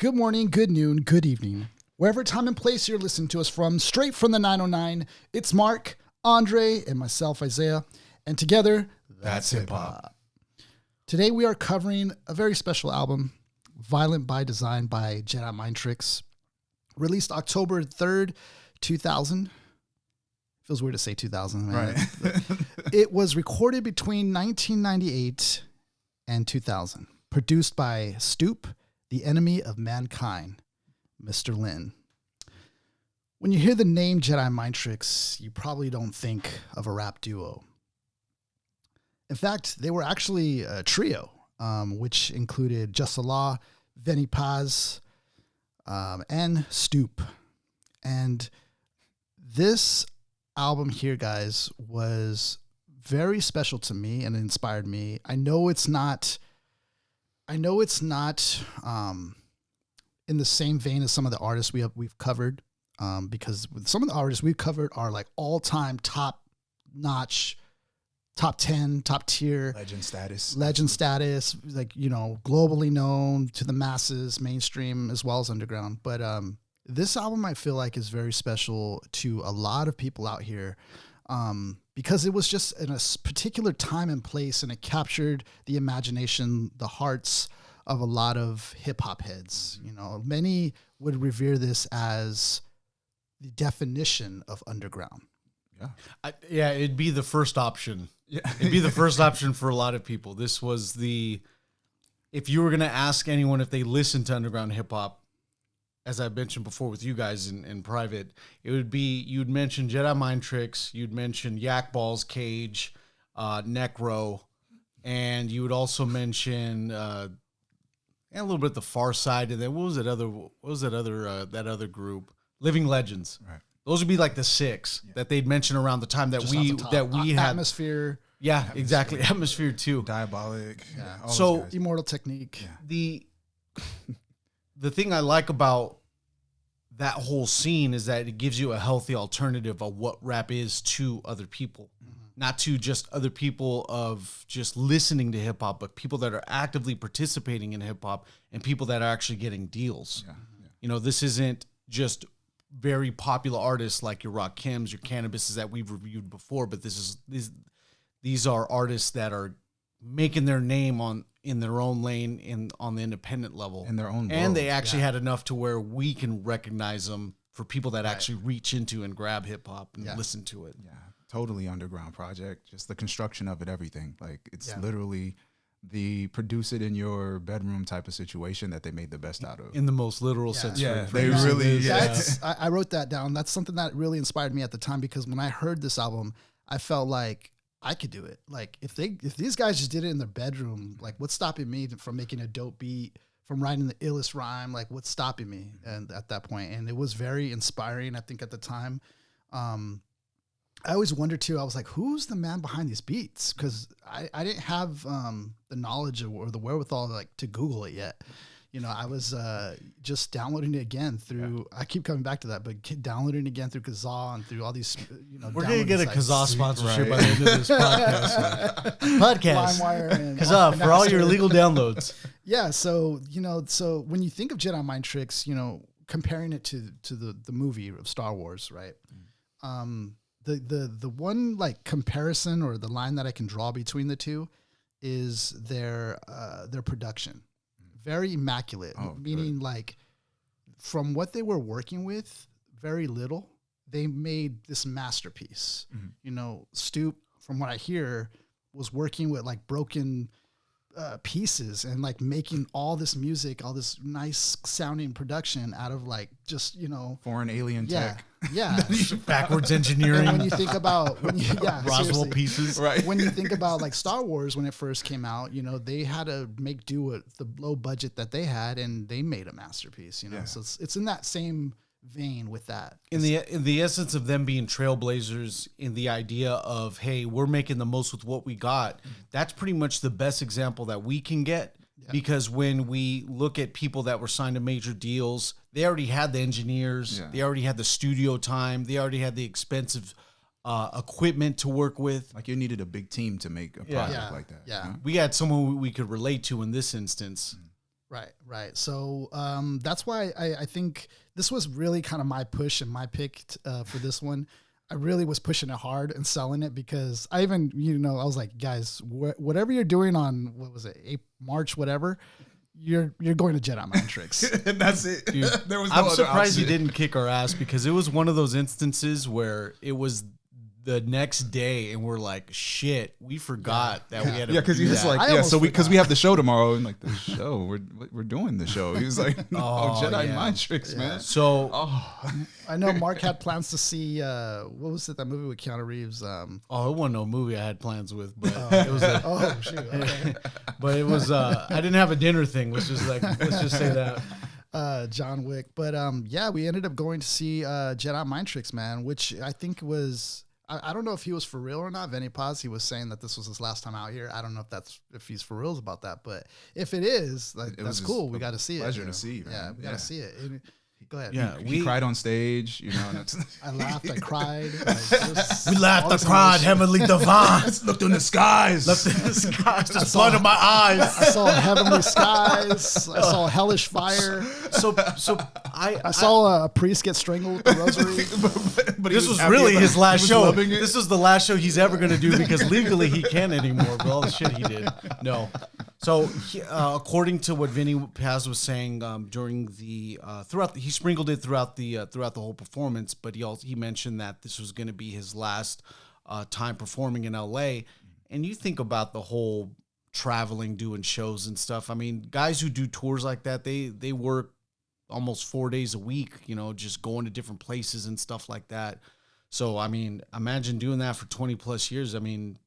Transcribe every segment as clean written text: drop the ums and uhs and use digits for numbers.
Good morning, good noon, good evening. Wherever time and place you're listening to us from, straight from the 909, it's Mark, Andre, and myself, Isaiah. And together, that's hip-hop. Today we are covering a very special album, Violent by Design by Jedi Mind, released October 3rd, 2000. Feels weird to say 2000, man. Right. It was recorded between 1998 and 2000. Produced by Stoupe, the enemy of mankind, Mr. Lin. When you hear the name Jedi Mind, you probably don't think of a rap duo. In fact, they were actually a trio, which included Just Allah, Vinny Paz, and Stoupe. And this album here, guys, was very special to me and it inspired me. I know it's not in the same vein as some of the artists we've covered, because with some of the artists we've covered are like all-time top-notch, top 10, top tier. Legend status, like, you know, globally known to the masses, mainstream as well as underground. But this album I feel like is very special to a lot of people out here, because it was just in a particular time and place, and it captured the imagination, the hearts of a lot of hip hop heads. You know, many would revere this as the definition of underground. Yeah. It'd be the first option. Yeah. It'd be the first option for a lot of people. This was if you were going to ask anyone if they listen to underground hip hop, as I mentioned before with you guys in private, it would be, you'd mention Jedi Mind Tricks, you'd mention Yak Balls, Cage, Necro, and you would also mention a little bit the Far Side, and then that other group, Living Legends. Right. Those would be like the six that they'd mention around the time that we had. Atmosphere. Yeah, exactly. Atmosphere too. Diabolic. Yeah. So Immortal Technique. Yeah. The thing I like about that whole scene is that it gives you a healthy alternative of what rap is to other people. Mm-hmm. Not to just other people of just listening to hip hop, but people that are actively participating in hip hop and people that are actually getting deals. Yeah. Yeah. You know, this isn't just very popular artists like your Rakims, your Cannabises that we've reviewed before, but these are artists that are making their name in their own lane on the independent level in their own world. And they actually had enough to where we can recognize them for people that actually reach into and grab hip hop and listen to it. Yeah, totally underground project. Just the construction of it, everything. Like it's literally the produce it in your bedroom type of situation that they made the best out of. In the most literal sense. Yeah, they really. I wrote that down. That's something that really inspired me at the time, because when I heard this album, I felt like I could do it. Like if these guys just did it in their bedroom, like what's stopping me from making a dope beat, from writing the illest rhyme? Like what's stopping me? And at that point, and it was very inspiring. I think at the time, I always wondered too. I was like, who's the man behind these beats? Because I didn't have the knowledge or the wherewithal to Google it yet. You know, I was just downloading it again through. I keep coming back to that, but downloading it again through Kazaa and through all these. We're gonna get a Kazaa sponsorship by the end of this podcast. LimeWire and Kazaa for all your illegal downloads. Yeah, so when you think of Jedi Mind Tricks, comparing it to the movie of Star Wars, right? The one comparison or the line that I can draw between the two is their production. Very immaculate, meaning good. From what they were working with, very little, they made this masterpiece. Mm-hmm. Stoupe, from what I hear, was working with broken pieces and making all this music, all this nice sounding production out of just foreign alien tech. Yeah, backwards engineering. And when you think about Roswell pieces, right? When you think about Star Wars when it first came out, they had to make do with the low budget that they had, and they made a masterpiece. So it's in that same vein with that. In the essence of them being trailblazers, in the idea of, hey, we're making the most with what we got. That's pretty much the best example that we can get. Yeah. Because when we look at people that were signed to major deals, they already had the engineers, they already had the studio time, they already had the expensive equipment to work with. You needed a big team to make a project like that. Yeah. We had someone we could relate to in this instance. Right. So that's why I think this was really kind of my push and my pick for this one. I really was pushing it hard and selling it because I even, I was like, guys, whatever you're doing on, what was it, March, whatever, you're going to Jedi Mind Tricks. And that's it. Dude, There was no I'm other surprised option. you didn't kick our ass because it was one of those instances where it was the next day and we're like, shit, we forgot that we had to Because do he was that. like, I almost because we have the show tomorrow, and like the show, we're doing the show. He was like, no, Jedi yeah. Mind Tricks, man. So I know Mark had plans to see, what was it, that movie with Keanu Reeves? it wasn't no movie I had plans with, but it was Oh, shoot. Okay. but it was I didn't have a dinner thing. Let's just say that. John Wick. But yeah, we ended up going to see Jedi Mind Tricks, man, which I think was, I don't know if he was for real or not. Vinny Paz, he was saying that this was his last time out here. I don't know if he's for reals about that, but if it is, like, that's cool. We got to see it. Pleasure to see, man. Yeah, we got to see it. Go ahead. Yeah, He cried on stage, and it's, I laughed, I cried. Like, We laughed, I cried, heavenly divine. looked in the skies. Looked in the skies, the blood of my eyes. I saw heavenly skies. I saw hellish fire. So I saw a priest get strangled with the rosary. but he this was happy really about- his last he was show. loving it. This was the last show he's ever going to do because legally he can't anymore with all the shit he did. No. So according to what Vinny Paz was saying during the he sprinkled it throughout the whole performance, but he mentioned that this was going to be his last time performing in LA. And you think about the whole traveling, doing shows and stuff. I mean, guys who do tours like that, they work almost 4 days a week, just going to different places and stuff like that. So, I mean, imagine doing that for 20 plus years. I mean,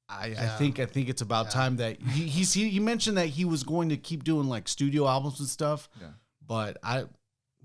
I think it's about time that he mentioned that he was going to keep doing like studio albums and stuff. Yeah. But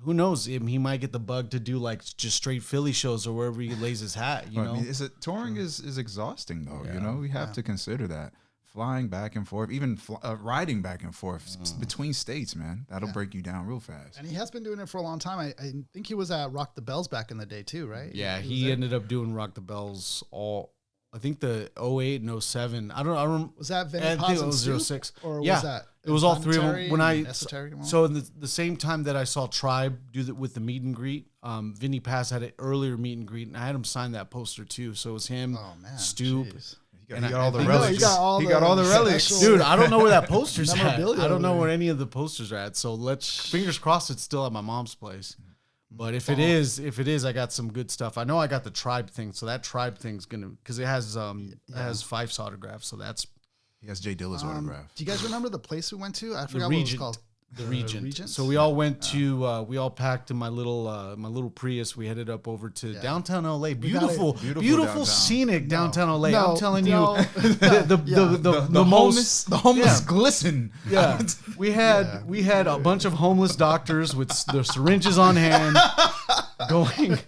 who knows? He might get the bug to do like just straight Philly shows or wherever he lays his hat, you know? I mean, touring is exhausting though, Yeah. We have to consider that. Flying back and forth, even riding back and forth between states, man. That'll break you down real fast. And he has been doing it for a long time. I think he was at Rock the Bells back in the day too, right? Yeah, was he there. ended up doing Rock the Bells I think the 08 and 07. I don't Was that I Vinny think Paz it and was Stoupe? 06. Or Yeah, was that? it was all three of them. Planetary When and I Esoteric and all? so in the same time that I saw Tribe do that with the meet and greet, Vinny Paz had an earlier meet and greet, and I had him sign that poster too. So it was him, Oh man, Stoupe. jeez. He And got I all the think- relics. He got all the relics. special- Dude, I don't know where that poster's at. Memorabilia I don't know over where there. any of the posters are at. So fingers crossed it's still at my mom's place. But if it is, I got some good stuff. I know I got the Tribe thing, so that Tribe thing's because it has Fife's autograph, so that's He has Jay Dilla's autograph. Do you guys remember the place we went to? I the forgot what it was Regent. called. The Regent. Regent? So we all went to we all packed in my little Prius. We headed up over to downtown LA. Beautiful, Beautiful beautiful downtown. scenic downtown LA. No, I'm telling no. you, the most The homeless yeah. glisten. Yeah, we had a bunch of homeless doctors with their syringes on hand, going.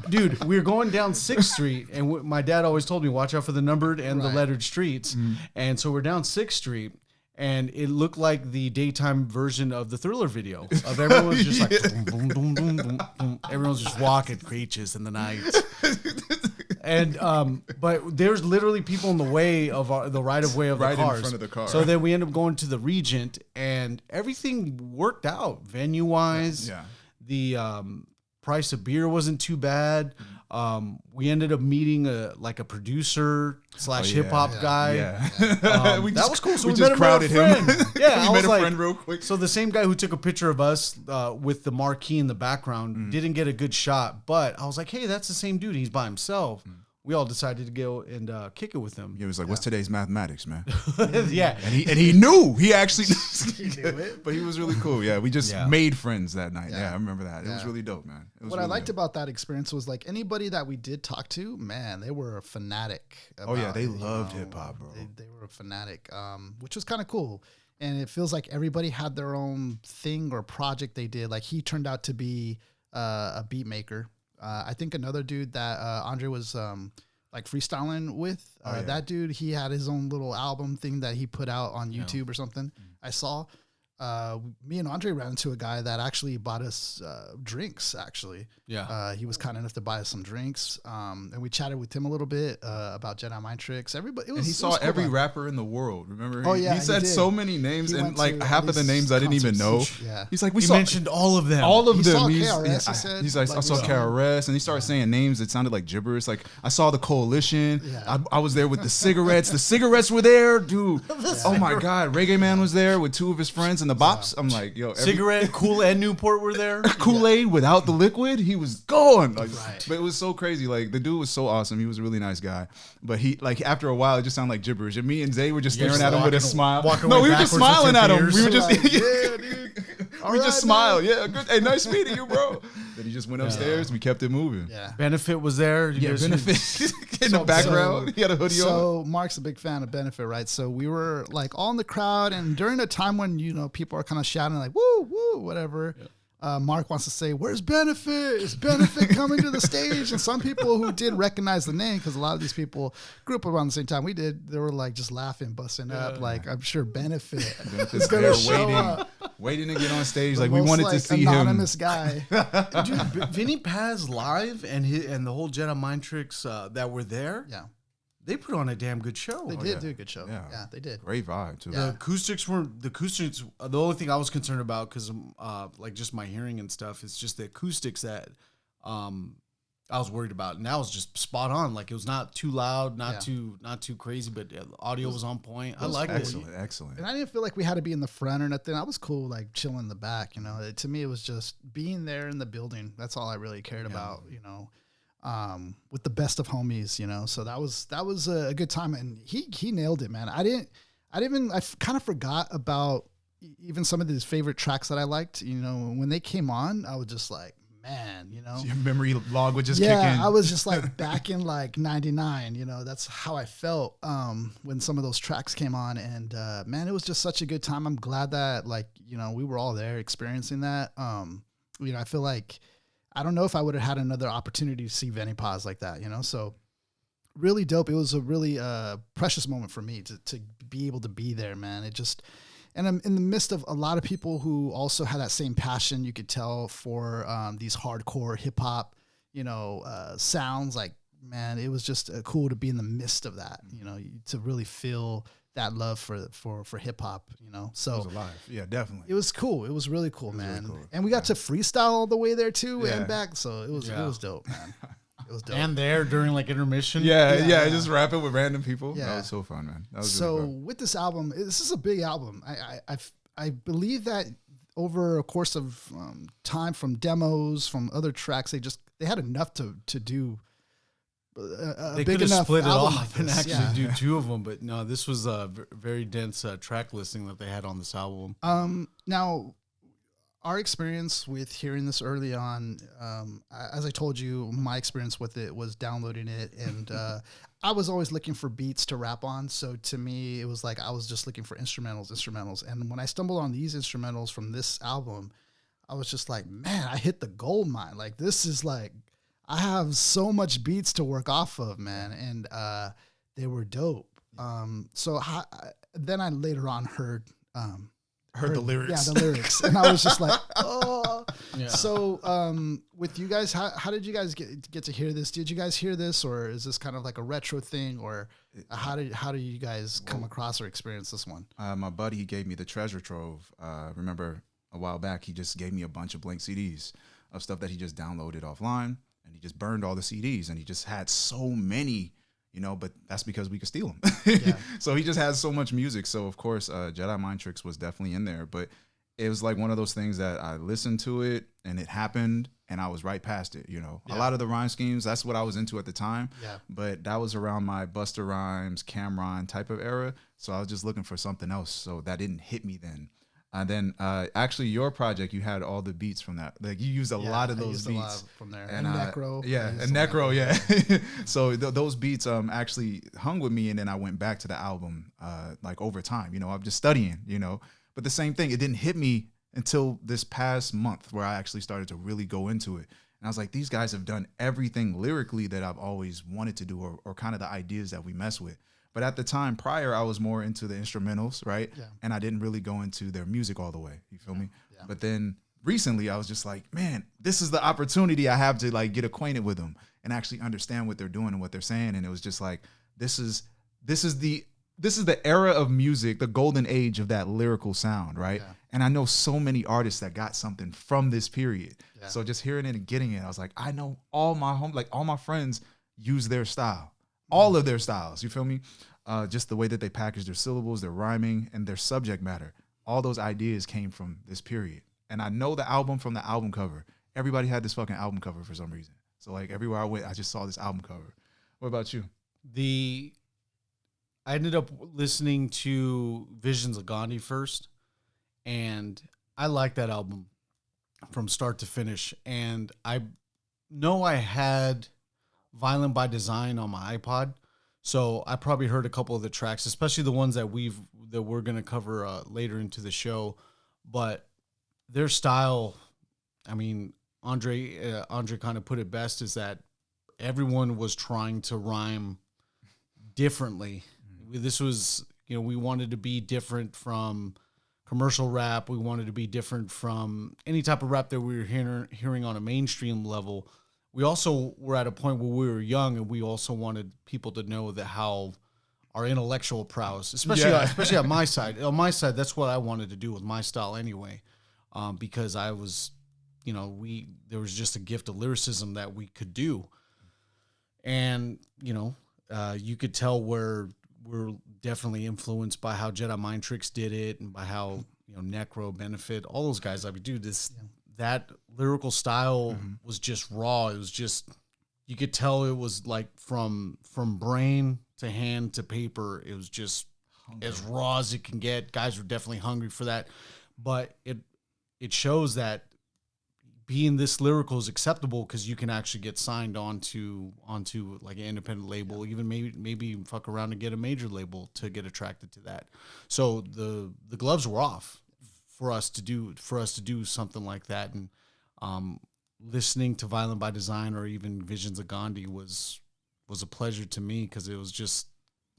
Dude, we were going down 6th Street, and my dad always told me watch out for the numbered and the Right. lettered streets, and so we're down 6th Street. And it looked like the daytime version of the Thriller video of everyone's just like boom, boom, boom, boom, boom, boom. Everyone's just walking creatures in the night. And but there's literally people in the way of the right of way of Right the in cars. front of the car. So then we end up going to the Regent, and everything worked out venue wise. Yeah. The price of beer wasn't too bad. We ended up meeting a producer / hip hop guy. Yeah. That was cool. So we we, just met crowded him. him. Yeah, We I met was a like, friend real quick. So the same guy who took a picture of us with the marquee in the background didn't get a good shot, but I was like, hey, that's the same dude. He's by himself. We all decided to go and kick it with him. He was like, "What's today's mathematics, man?" Yeah. And he knew. He actually knew it. But he was really cool. Yeah, we just Yeah. made friends that night. Yeah, Yeah. I remember that. It was Yeah. really dope, man. It was What I really liked dope. about that experience was like anybody that we did talk to, man, they were a fanatic. Oh yeah, about they it, you loved know. hip hop, bro. They were a fanatic, which was kind of cool. And it feels like everybody had their own thing or project they did. Like he turned out to be a beat maker. I think another dude that Andre was like freestyling with, that dude, he had his own little album thing that he put out on YouTube or something. I saw. me and Andre ran into a guy that actually bought us drinks, actually. Yeah. He was kind enough to buy us some drinks. And we chatted with him a little bit about Jedi Mind Tricks. Everybody, he saw every rapper in the world. Remember? Oh, yeah. He said so many names, and like half of the names I didn't even know. Yeah. He's like, he mentioned all of them. All of he them. Saw KRS, he said, he's like, I saw KRS, and he started saying names that sounded like gibberish. Like, I saw the Coalition. Yeah. I was there with the cigarettes. The cigarettes were there, dude. Oh my God. Reggae Man was there with 2 of his friends and the Bops. I'm like, yo, Cigarette, Kool and Newport were there. Kool-Aid without the liquid, he was gone. Like, Right. But it was so crazy. Like, the dude was so awesome. He was a really nice guy. But he, like, after a while, it just sounded like gibberish. And me and Zay were just staring at him with a smile. No, we were just smiling at him. We were just, like, yeah, dude. We just smiled. Yeah, good. Hey, nice meeting you, bro. Then he just went upstairs. We kept it moving. Yeah. Benefit was there. Yeah, Benefit in the background. He had a hoodie on. So Mark's a big fan of Benefit, right? So we were like all in the crowd, and during a time when people are kind of shouting like "woo, woo," whatever. Yeah. Mark wants to say, "Where's Benefit? Is Benefit coming to the stage?" And some people who did recognize the name, because a lot of these people grew up around the same time we did, they were like just laughing, busting up. Like, I'm sure Benefit is going to show up. Waiting to get on stage. The Like, we wanted to see anonymous him. Guy. Dude, Vinny Paz live and the whole Jedi Mind Tricks that were there. Yeah. They put on a damn good show. They did do a good show. Yeah, they did. Great vibe too. The acoustics weren't the acoustics. The only thing I was concerned about, because like just my hearing and stuff, is just the acoustics that I was worried about, and that was just spot on. Like, it was not too loud, not too crazy, but the audio was on point. I liked it. Excellent. And I didn't feel like we had to be in the front or nothing. I was cool, like chilling in the back. To me, it was just being there in the building. That's all I really cared about. With the best of homies. So that was a good time, and he nailed it, man. I kind of forgot about even some of his favorite tracks that I liked. When they came on, I was just like, man, your memory log would just kick in. I was just like back in like 99, that's how I felt when some of those tracks came on. And man, it was just such a good time. I'm glad that we were all there experiencing that. I feel like, I don't know if I would have had another opportunity to see Vinny Paz like that, so really dope. It was a really precious moment for me to be able to be there, man. And I'm in the midst of a lot of people who also had that same passion, you could tell, for these hardcore hip hop, sounds. Like, man, it was just cool to be in the midst of that, to really feel that love for hip hop, So it was alive. Yeah, definitely. It was cool. It was really cool, man. Really cool. And we got to freestyle all the way there too and back. So it was dope, man. It was dope. And there during like intermission. Yeah. Just rapping with random people. Yeah. That was so fun, man. That was so really fun. with this album, this is a big album. I believe that over a course of time, from demos, from other tracks, they had enough to do. They could have split it off and actually do 2 of them, but no, this was a very dense track listing that they had on this album. Now, our experience with hearing this early on, as I told you, my experience with it was downloading it, and I was always looking for beats to rap on. So to me, it was like I was just looking for instrumentals. And when I stumbled on these instrumentals from this album, I was just like, man, I hit the gold mine. Like, this is like, I have so much beats to work off of, man. And they were dope. Then I later on heard the lyrics. Yeah, the lyrics. And I was just like, oh. Yeah. So with you guys, how did you guys get to hear this? Did you guys hear this, or is this kind of like a retro thing, or how do you guys come across or experience this one? My buddy, he gave me the treasure trove. Remember a while back, he just gave me a bunch of blank CDs of stuff that he just downloaded offline, and he just burned all the CDs, and he just had so many, but that's because we could steal them. Yeah. So he just has so much music. So of course, Jedi Mind Tricks was definitely in there, but it was like one of those things that I listened to it and it happened and I was right past it. Yeah. A lot of the rhyme schemes, that's what I was into at the time. Yeah. But that was around my Busta Rhymes, Cameron type of era. So I was just looking for something else. So that didn't hit me then. And then actually your project, you had all the beats from that. Like, you used a lot of those beats. A lot from there. And Necro. And Necro, yeah. So those beats actually hung with me, and then I went back to the album like over time. I'm just studying, But the same thing, it didn't hit me until this past month where I actually started to really go into it. And I was like, these guys have done everything lyrically that I've always wanted to do, or kind of the ideas that we mess with. But at the time prior, I was more into the instrumentals, right? Yeah. And I didn't really go into their music all the way. You feel me? Yeah. But then recently I was just like, man, this is the opportunity I have to like get acquainted with them and actually understand what they're doing and what they're saying. And it was just like, this is the era of music, the golden age of that lyrical sound, right? Yeah. And I know so many artists that got something from this period. Yeah. So just hearing it and getting it, I was like, I know all my friends use their style, all of their styles. You feel me? Just the way that they package their syllables, their rhyming, and their subject matter. All those ideas came from this period. And I know the album from the album cover. Everybody had this fucking album cover for some reason. So like everywhere I went, I just saw this album cover. What about you? I ended up listening to Visions of Gandhi first, and I like that album from start to finish. And I know I had Violent by Design on my iPod, so I probably heard a couple of the tracks, especially the ones that we're gonna cover later into the show. But their style, I mean, Andre kind of put it best, is that everyone was trying to rhyme differently. This was, we wanted to be different from commercial rap. We wanted to be different from any type of rap that we were hearing on a mainstream level. We also were at a point where we were young, and we also wanted people to know that how our intellectual prowess, especially on my side. On my side, that's what I wanted to do with my style anyway, because I was, there was just a gift of lyricism that we could do. And, you could tell we're definitely influenced by how Jedi Mind Tricks did it, and by how, Necro, Benefit, all those guys. I mean, dude, that lyrical style was just raw. It was just, you could tell it was like from brain to hand to paper. It was just as raw as it can get. Guys were definitely hungry for that. But it shows that being this lyrical is acceptable, because you can actually get signed onto like an independent label, even maybe fuck around and get a major label to get attracted to that. So the gloves were off for us to do something like that. And listening to Violent by Design or even Visions of Gandhi was a pleasure to me, because it was just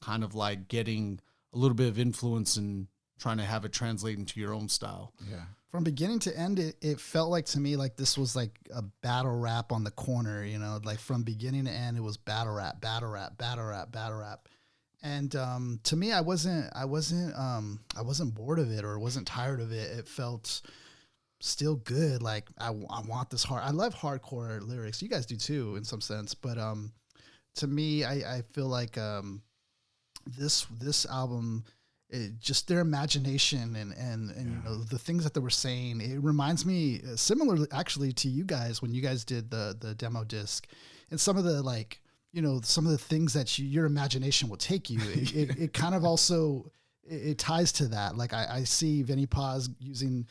kind of like getting a little bit of influence and trying to have it translate into your own style. Yeah. From beginning to end, it felt like to me like this was like a battle rap on the corner, like from beginning to end, it was battle rap, battle rap, battle rap, battle rap. And to me, I wasn't bored of it or wasn't tired of it. It felt still good. Like I want this hard. I love hardcore lyrics. You guys do too, in some sense. But to me, I feel like this album, just their imagination and the things that they were saying, it reminds me similarly actually to you guys when you guys did the demo disc, and some of the some of the things that your imagination will take you. It kind of also it ties to that. Like I see Vinny Paz using,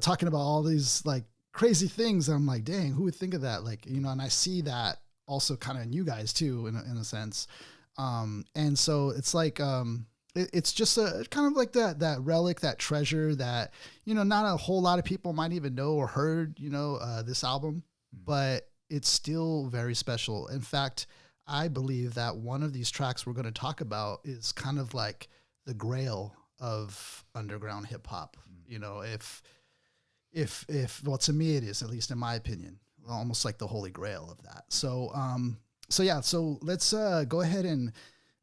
talking about all these like crazy things. And I'm like, dang, who would think of that? Like, and I see that also kind of in you guys too, in a sense. And so it's like, it's just a kind of like that relic, that treasure that, not a whole lot of people might even know or heard, this album, but it's still very special. In fact, I believe that one of these tracks we're going to talk about is kind of like the grail of underground hip hop. If well, to me it is, at least in my opinion, almost like the holy grail of that. So let's go ahead and,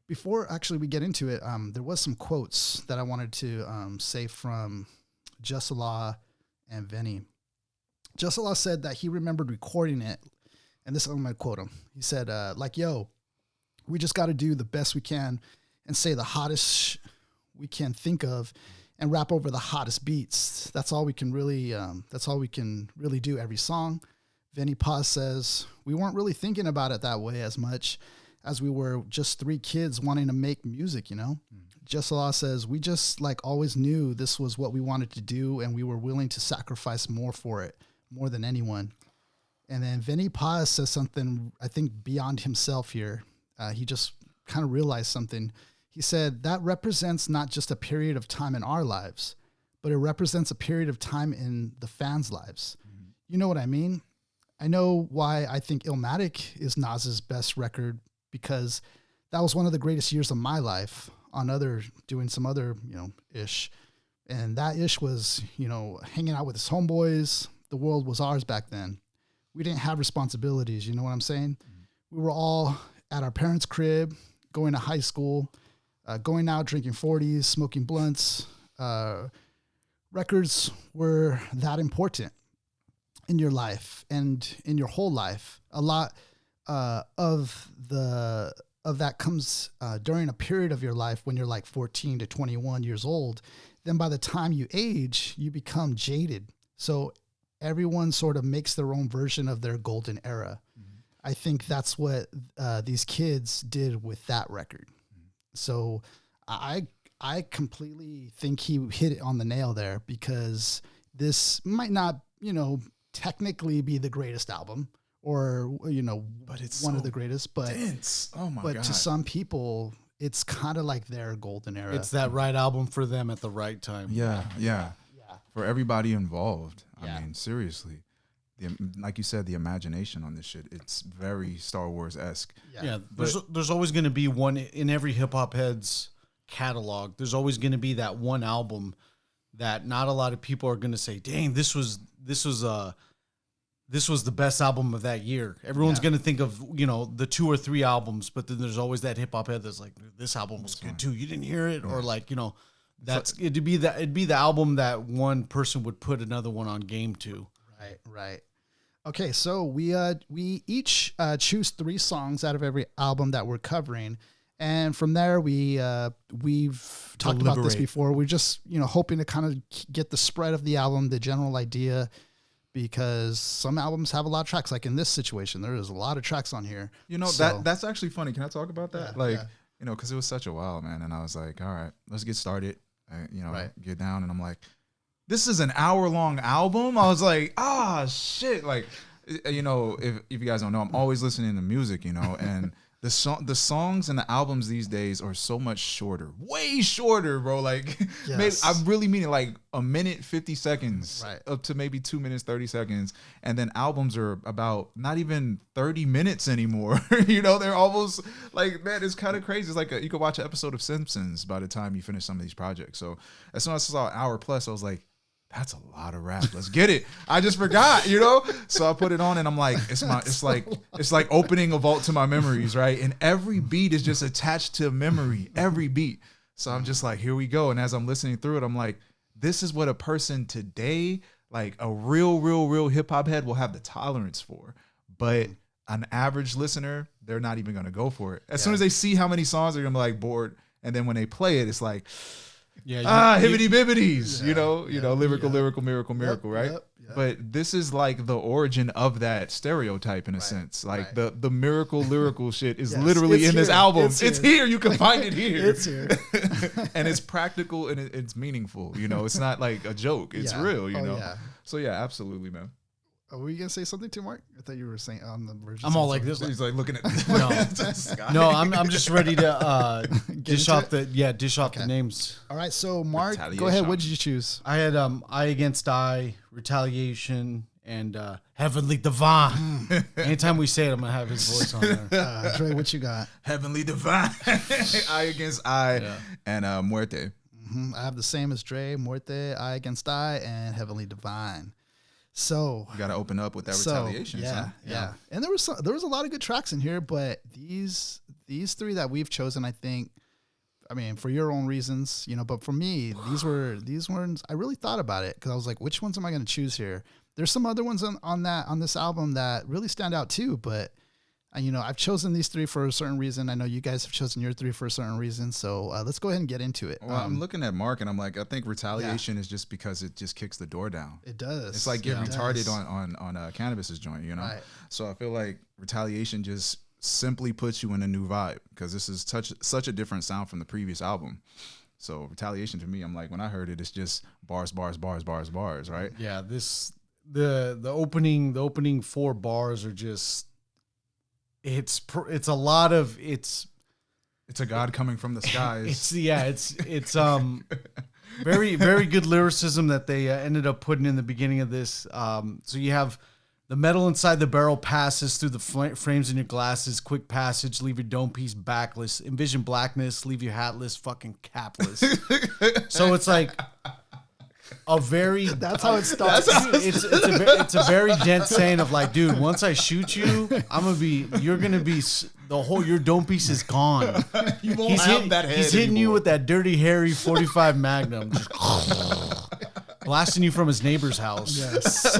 before actually we get into it, there was some quotes that I wanted to say from Just Allah and Vinny. Just Allah said that he remembered recording it, and this, I'm going to quote him. He said, yo, we just got to do the best we can and say the hottest we can think of and rap over the hottest beats. That's all we can really do every song. Vinny Paz says, we weren't really thinking about it that way as much as we were just three kids wanting to make music, Just Allah says, we just like always knew this was what we wanted to do, and we were willing to sacrifice more for it, more than anyone. And then Vinny Paz says something, I think, beyond himself here. He just kind of realized something. He said, that represents not just a period of time in our lives, but it represents a period of time in the fans' lives. Mm-hmm. You know what I mean? I know why I think Illmatic is Nas's best record, because that was one of the greatest years of my life on doing some other, ish. And that ish was, hanging out with his homeboys. The world was ours back then. We didn't have responsibilities. You know what I'm saying? We were all at our parents' crib, going to high school, going out, drinking 40s, smoking blunts. Records were that important in your life and in your whole life. A lot of that comes during a period of your life when you're like 14 to 21 years old. Then by the time you age, you become jaded. So everyone sort of makes their own version of their golden era. I think that's what these kids did with that record. So I completely think he hit it on the nail there, because this might not, technically be the greatest album or, but it's one of the greatest, but dense. Oh my God. To some people, it's kind of like their golden era. It's that right album for them at the right time. Yeah. For everybody involved. Yeah. I mean, seriously. Like you said, the imagination on this shit, it's very Star Wars-esque. Yeah, there's always going to be one in every hip-hop head's catalog. There's always going to be that one album that not a lot of people are going to say, dang, this was the best album of that year. Everyone's going to think of, the 2 or 3 albums, but then there's always that hip-hop head that's like, this album was good too. You didn't hear it? Yeah. Or like, it'd be the album that one person would put another one on game to. Right. Okay, so we each choose 3 songs out of every album that we're covering, and from there we've talked about this before. We're just hoping to kind of get the spread of the album, the general idea, because some albums have a lot of tracks. Like in this situation, there is a lot of tracks on here. That's actually funny. Can I talk about that? Because it was such a while, man, and I was like, all right, let's get started. Get down, and I'm like, this is an hour-long album? I was like, shit. Like, if you guys don't know, I'm always listening to music, and the songs and the albums these days are so much shorter. Way shorter, bro. Like, yes. I really mean it, like a minute, 50 seconds, up to maybe 2 minutes, 30 seconds. And then albums are about not even 30 minutes anymore. They're almost like, man, it's kind of crazy. It's like you could watch an episode of Simpsons by the time you finish some of these projects. So as soon as I saw an hour plus, I was like, that's a lot of rap. Let's get it. I just forgot, So I put it on and I'm like, it's like opening a vault to my memories, right? And every beat is just attached to memory, every beat. So I'm just like, here we go. And as I'm listening through it, I'm like, this is what a person today, like a real hip hop head, will have the tolerance for. But an average listener, they're not even going to go for it. As soon as they see how many songs, they're going to be like bored. And then when they play it, it's like, hibbity bibbities, lyrical, miracle, right? Yep. But this is like the origin of that stereotype in a sense. Like the miracle lyrical shit is literally in this album. It's here. You can find it here. It's here. And it's practical and it's meaningful. It's not like a joke. It's real, So yeah, absolutely, man. Were you gonna say something too, Mark? I thought you were saying on the version. I'm all like this. He's like looking at No, I'm just ready to dish off the names. All right, so Mark, go ahead. What did you choose? I had Eye Against Eye, Retaliation, and Heavenly Divine. Anytime we say it, I'm gonna have his voice on there. Dre, what you got? Heavenly Divine, Eye Against Eye, and Muerte. I have the same as Dre, Muerte, Eye Against Eye, and Heavenly Divine. So you got to open up with that Retaliation. Yeah. And there was a lot of good tracks in here, but these 3 that we've chosen, I think, I mean, for your own reasons, but for me, these ones, I really thought about it because I was like, which ones am I going to choose here? There's some other ones on this album that really stand out too, but I've chosen these 3 for a certain reason. I know you guys have chosen your 3 for a certain reason. So let's go ahead and get into it. Well, I'm looking at Mark and I'm like, I think Retaliation is just because it just kicks the door down. It does. It's like getting retarded on Cannabis's joint, Right. So I feel like Retaliation just simply puts you in a new vibe because this is such a different sound from the previous album. So Retaliation to me, I'm like, when I heard it, it's just bars, right? Yeah. The opening 4 bars are just. It's a lot of it's a god coming from the skies. It's very good lyricism that they ended up putting in the beginning of this. So you have The metal inside the barrel passes through the frames in your glasses. Quick passage, leave your dome piece backless. Envision blackness, leave you hatless, fucking capless. So it's like a very... That's how it starts. It's a very dense saying of like, dude, once I shoot you, you're going to be... your dome piece is gone. You won't have that head He's hitting anymore. you with that dirty, hairy 45 Magnum. Just blasting you from his neighbor's house. Yes.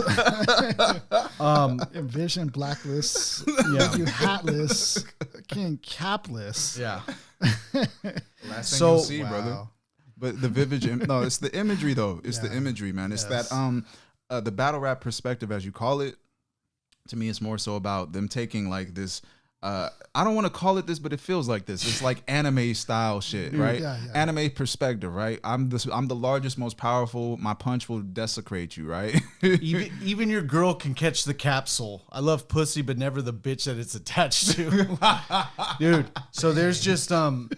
Envision blacklist. Yeah. You hatless. King capless. Yeah. Last thing So- you'll see, brother. But the vivid, no, it's the imagery though. It's the Yeah. imagery, man. It's Yes. that the battle rap perspective, as you call it. To me, it's more so about them taking like this. I don't want to call it this, but it feels like this. It's like anime style shit, right? yeah, yeah. Anime perspective, right? I'm the largest, most powerful. My punch will desecrate you, right? Even your girl can catch the capsule. I love pussy, but never the bitch that it's attached to. Dude, so there's just a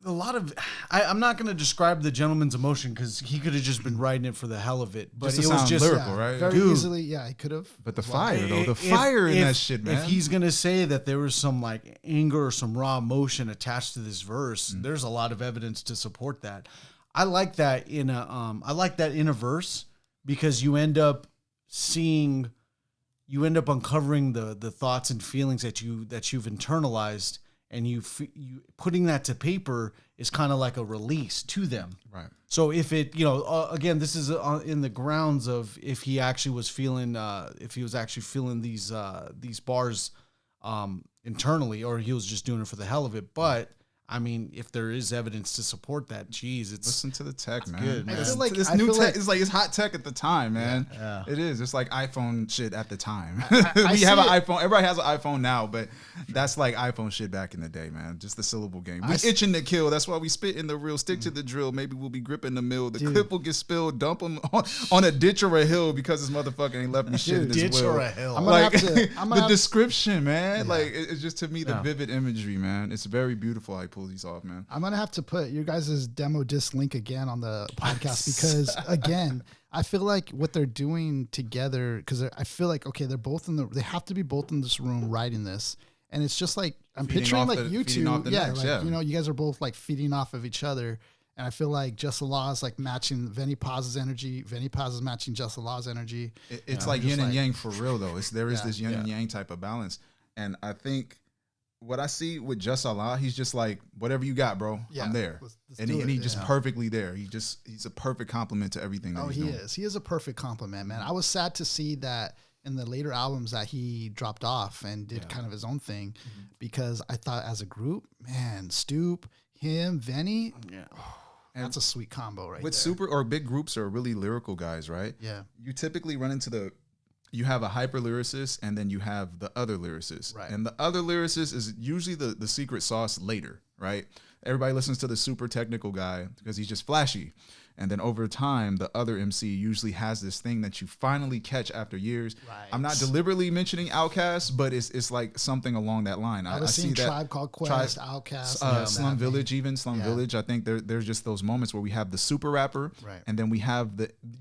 lot of... I'm not going to describe the gentleman's emotion because he could have just been writing it for the hell of it. But Just to it was sound just... lyrical. Right? Very Dude. easily. Yeah, he could have. But the fire, though, the If- fire in if- that shit, man. If he's gonna say that there was some like anger or some raw emotion attached to this verse, there's a lot of evidence to support that. I like that in a verse because you end up uncovering the thoughts and feelings that you've internalized, and you putting that to paper is kind of like a release to them. Right. So if it, again, this is in the grounds of if he actually was feeling, these bars internally, or he was just doing it for the hell of it. But I mean, if there is evidence to support that, geez, it's Listen to the tech, man. good, Man. man. I feel like- This I new feel tech like- is like it's hot tech at the time, man. Yeah. It is. It's like iPhone shit at the time. I We see have an it. iPhone. Everybody has an iPhone now, but that's like iPhone shit back in the day, man. Just the syllable game. We itching to kill. That's why we spit in the real. Stick to the drill. Maybe we'll be gripping the mill. The clip will get spilled. Dump them on a ditch or a hill because this motherfucker ain't left me shit in his ditch will. or a hill. I'm gonna Like have to. I'm the gonna have, description, man. Like it's just to me the Yeah. vivid imagery, man. It's very beautiful how he pulls these off, man. I'm gonna have to put your guys' demo disc link again on the podcast because again, I feel like what they're doing together, because I feel like okay, they have to be both in this room writing this, and it's just like I'm Feeding picturing off like the- you feeding two, off the yeah, next, like yeah. you guys are both like feeding off of each other, and I feel like Just Allah is like matching Venny Paz's energy, Venny Paz is matching Just Allah's energy. It's Yeah, like just yin and like- yang for real though. There is Yeah. this yin and yang type of balance, and I think what I see with Just Allah, he's just like whatever you got, bro. Yeah, I'm there, let's and do it, he's just yeah. perfectly there. He's a perfect complement to everything that Oh, he's he doing. is. He is a perfect compliment, man. I was sad to see that in the later albums that he dropped off and did kind of his own thing, because I thought as a group, man, Stoupe, him, Venny, that's a sweet combo right With there. super or big groups are really lyrical guys, right? Yeah. You typically run into you have a hyper lyricist and then you have the other lyricist. Right. And the other lyricist is usually the secret sauce later, right? Everybody listens to the super technical guy because he's just flashy. And then over time, the other MC usually has this thing that you finally catch after years. Right. I'm not deliberately mentioning Outkast, but it's like something along that line. I was see seeing that. Tribe Called Quest, Outkast, Slum Village, even Slum Yeah. Village. I think there's just those moments where we have the super rapper, Right. and then we have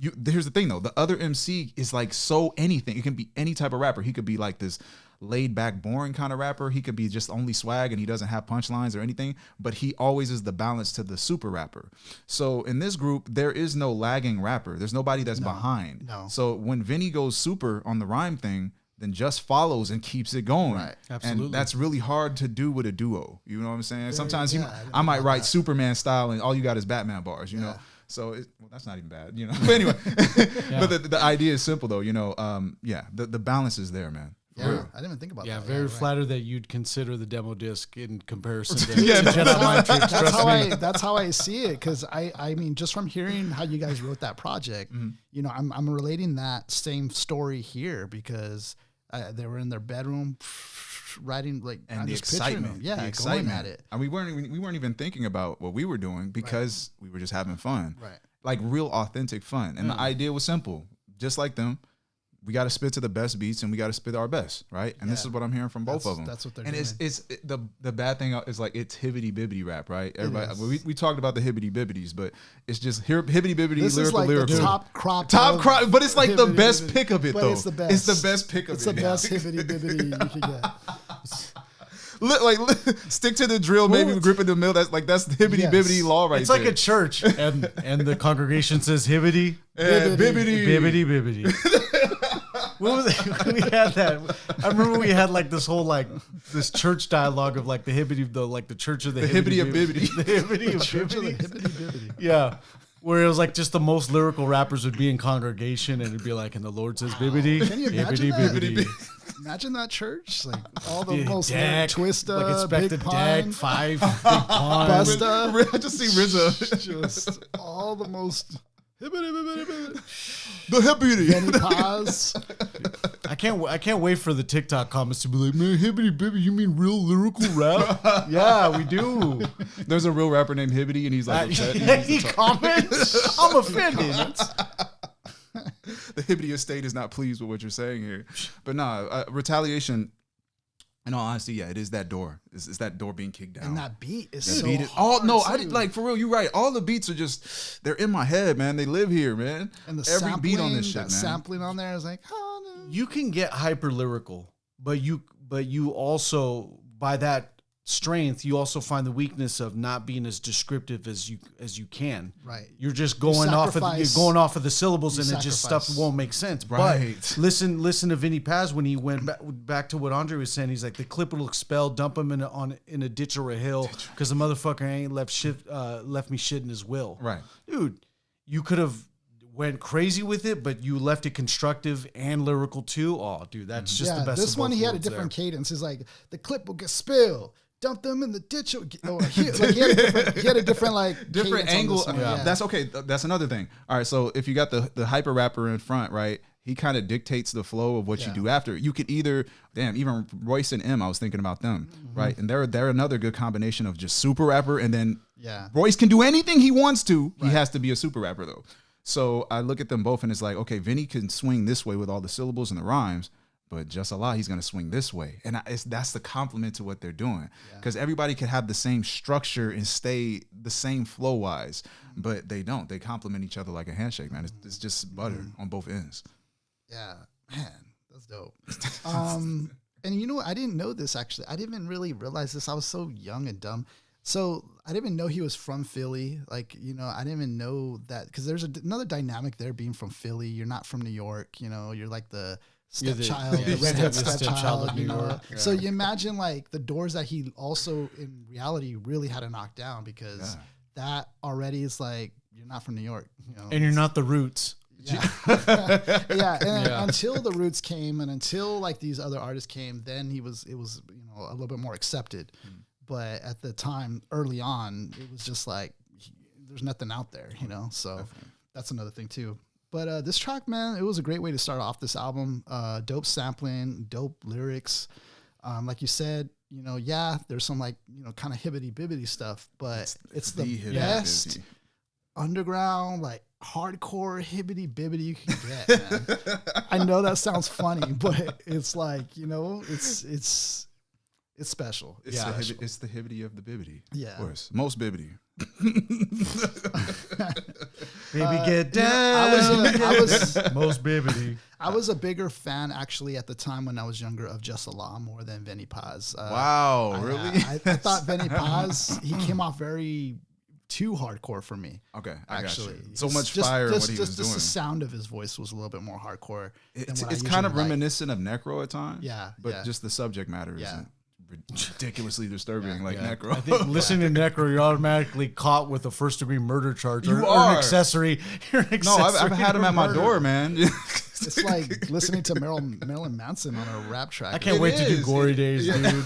here's the thing though, the other MC is like so anything. It can be any type of rapper. He could be like this laid back, boring kind of rapper. He could be just only swag and he doesn't have punchlines or anything, but he always is the balance to the super rapper. So in this group, there is no lagging rapper. There's nobody that's behind. no. So when Vinny goes super on the rhyme thing, then just follows and keeps it going. Right. Absolutely. And that's really hard to do with a duo. You know what I'm saying? Sometimes yeah, I didn't I might know write that. Superman style and all you got is Batman bars, you know? Yeah. So that's not even bad, you know? But anyway, but the idea is simple though, the balance is there, man. For Yeah, real. I didn't even think about Yeah, that. very right. flattered that you'd consider the demo disc in comparison to, Yeah, to Jedi Mind Tricks. That's Trust how me. that's how I see it, because I mean, just from hearing how you guys wrote that project, I'm relating that same story here, because they were in their bedroom writing, like, And I'm the just picturing excitement, them, the excitement. going at it. And we weren't even thinking about what we were doing because we were just having fun, Right. like real authentic fun. And the idea was simple, just like them. we got to spit to the best beats and we got to spit our best, right? And this is what I'm hearing from both of them. That's what they're and doing. it's the bad thing is like it's hibbity bibbity rap, right? Everybody, we talked about the hibbity bibbities, but it's just hibbity bibbity This lyrical is like lyrical. The top crop, but it's like the best hibbity-bibbity. pick of it But though. it's the best. It's the best pick of It's it. the best hibbity bibbity you can get. Stick to the drill, maybe grip in the middle. That's hibbity Yes. bibbity law right It's there. like a church, and the congregation says hibbity, bibbity. bibbity, bibbity. What was it? We had that. I remember we had like this whole like this church dialogue of like the hibbity, the church of the hibbity of bibbity. the hibbity of Church of the bibbity. hibbity bibbity. Yeah. Where it was like just the most lyrical rappers would be in congregation and it'd be like, and the Lord says bibbity, Can you imagine bibbity, that? bibbity. Imagine that church, like all the Big most deck, Twista, like expect Big a Pine, deck, 5 big pine. Busta, I just see RZA. just all the most hibbity bibbity bibbity. The hibbity. Benny Paz. I can't wait for the TikTok comments to be like, man, hibbity bibbity, you mean real lyrical rap? Yeah, we do. There's a real rapper named Hibbity, and he's like, upset. He comments. I'm offended. The Hibbity estate is not pleased with what you're saying here. But nah, retaliation. In all honesty, yeah, it is that door. It's that door being kicked down. And that beat is That so beat is, hard, no, too. I did like for real. You're right. All the beats are just they're in my head, man. They live here, man. And the every sampling, beat on this shit, that man. sampling on there is like, oh, no. You can get hyper lyrical, but you also by that strength, you also find the weakness of not being as descriptive as you can. Right. You're just going off of the syllables, and it just sacrifice. stuff won't make sense. Right. But listen to Vinny Paz when he went back to what Andre was saying. He's like, the clip will expel, dump him in a ditch or a hill because the motherfucker ain't left me shit in his will. Right. Dude, you could have went crazy with it, but you left it constructive and lyrical too. Oh, dude, that's just the best. This of one both he had a worlds different there. cadence. He's like, the clip will get spilled. Dump them in the ditch. He had a different like Different cadence on angle. this one, Yeah. That's okay. That's another thing. All right. So if you got the hyper rapper in front, right? He kind of dictates the flow of what you do after. You could either, even Royce and M, I was thinking about them, right? And they're another good combination of just super rapper, and then Royce can do anything he wants to. He has to be a super rapper though. So I look at them both, and it's like, okay, Vinny can swing this way with all the syllables and the rhymes, but Just Allah, he's going to swing this way. And that's the compliment to what they're doing. Because everybody can have the same structure and stay the same flow-wise, but they don't. They complement each other like a handshake, man. It's just butter on both ends. Yeah, man, that's dope. And you know what? I didn't know this, actually. I didn't even really realize this. I was so young and dumb. So I didn't even know he was from Philly. Like, I didn't even know that. Because there's another dynamic there being from Philly. You're not from New York. You're like the stepchild, the redhead stepchild, of New York. Yeah. So you imagine like the doors that he also in reality really had to knock down, because that already is like, you're not from New York, And you're not the Roots. Until the Roots came and until like these other artists came, then it was a little bit more accepted. But at the time, early on, it was just like there's nothing out there, so that's another thing too. But this track, man, it was a great way to start off this album. Dope sampling, dope lyrics. Like you said, there's some like, kind of hibbity bibbity stuff, but it's the best underground, like hardcore hibbity bibbity you can get, man. I know that sounds funny, but it's like, it's special. It's the hibbity of the bibbity. Yeah. Of course. Most bibbity. Baby, get down. I was most bibbity. I was a bigger fan actually at the time when I was younger of Just Allah more than Vinny Paz. Wow, really? I thought Vinny Paz, he came off very too hardcore for me. Okay, I actually, got you. So much fire in what he was doing. Just the sound of his voice was a little bit more hardcore. It's kind of reminiscent of Necro at times. Yeah, but just the subject matter isn't ridiculously disturbing like Necro. I think listening to Necro, you're automatically caught with a first-degree murder charge or an accessory. No, I've had him at my door, man. It's like listening to Marilyn Manson on a rap track. I can't wait to do Gory Days, dude.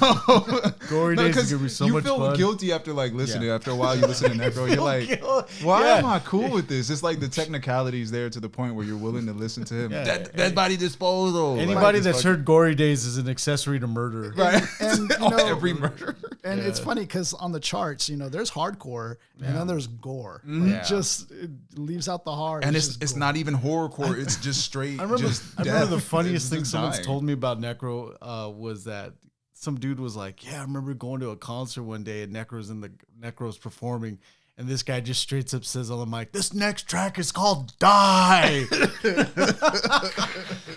Gory Days is gonna be so much fun. You feel guilty after like listening. After a while, you listen to Necro, you're like, why am I cool with this? It's like the technicalities there to the point where you're willing to listen to him. Dead body disposal. Anybody that's heard Gory Days is an accessory to murder, right? And every murder. And it's funny because on the charts, there's hardcore and then there's gore. Yeah. It leaves out the hard. And it's not even horrorcore. It's just straight. I remember the funniest thing someone's dying. told me about Necro was that some dude was like, yeah, I remember going to a concert one day and Necro's performing. And this guy just straight up says on the mic, this next track is called Die.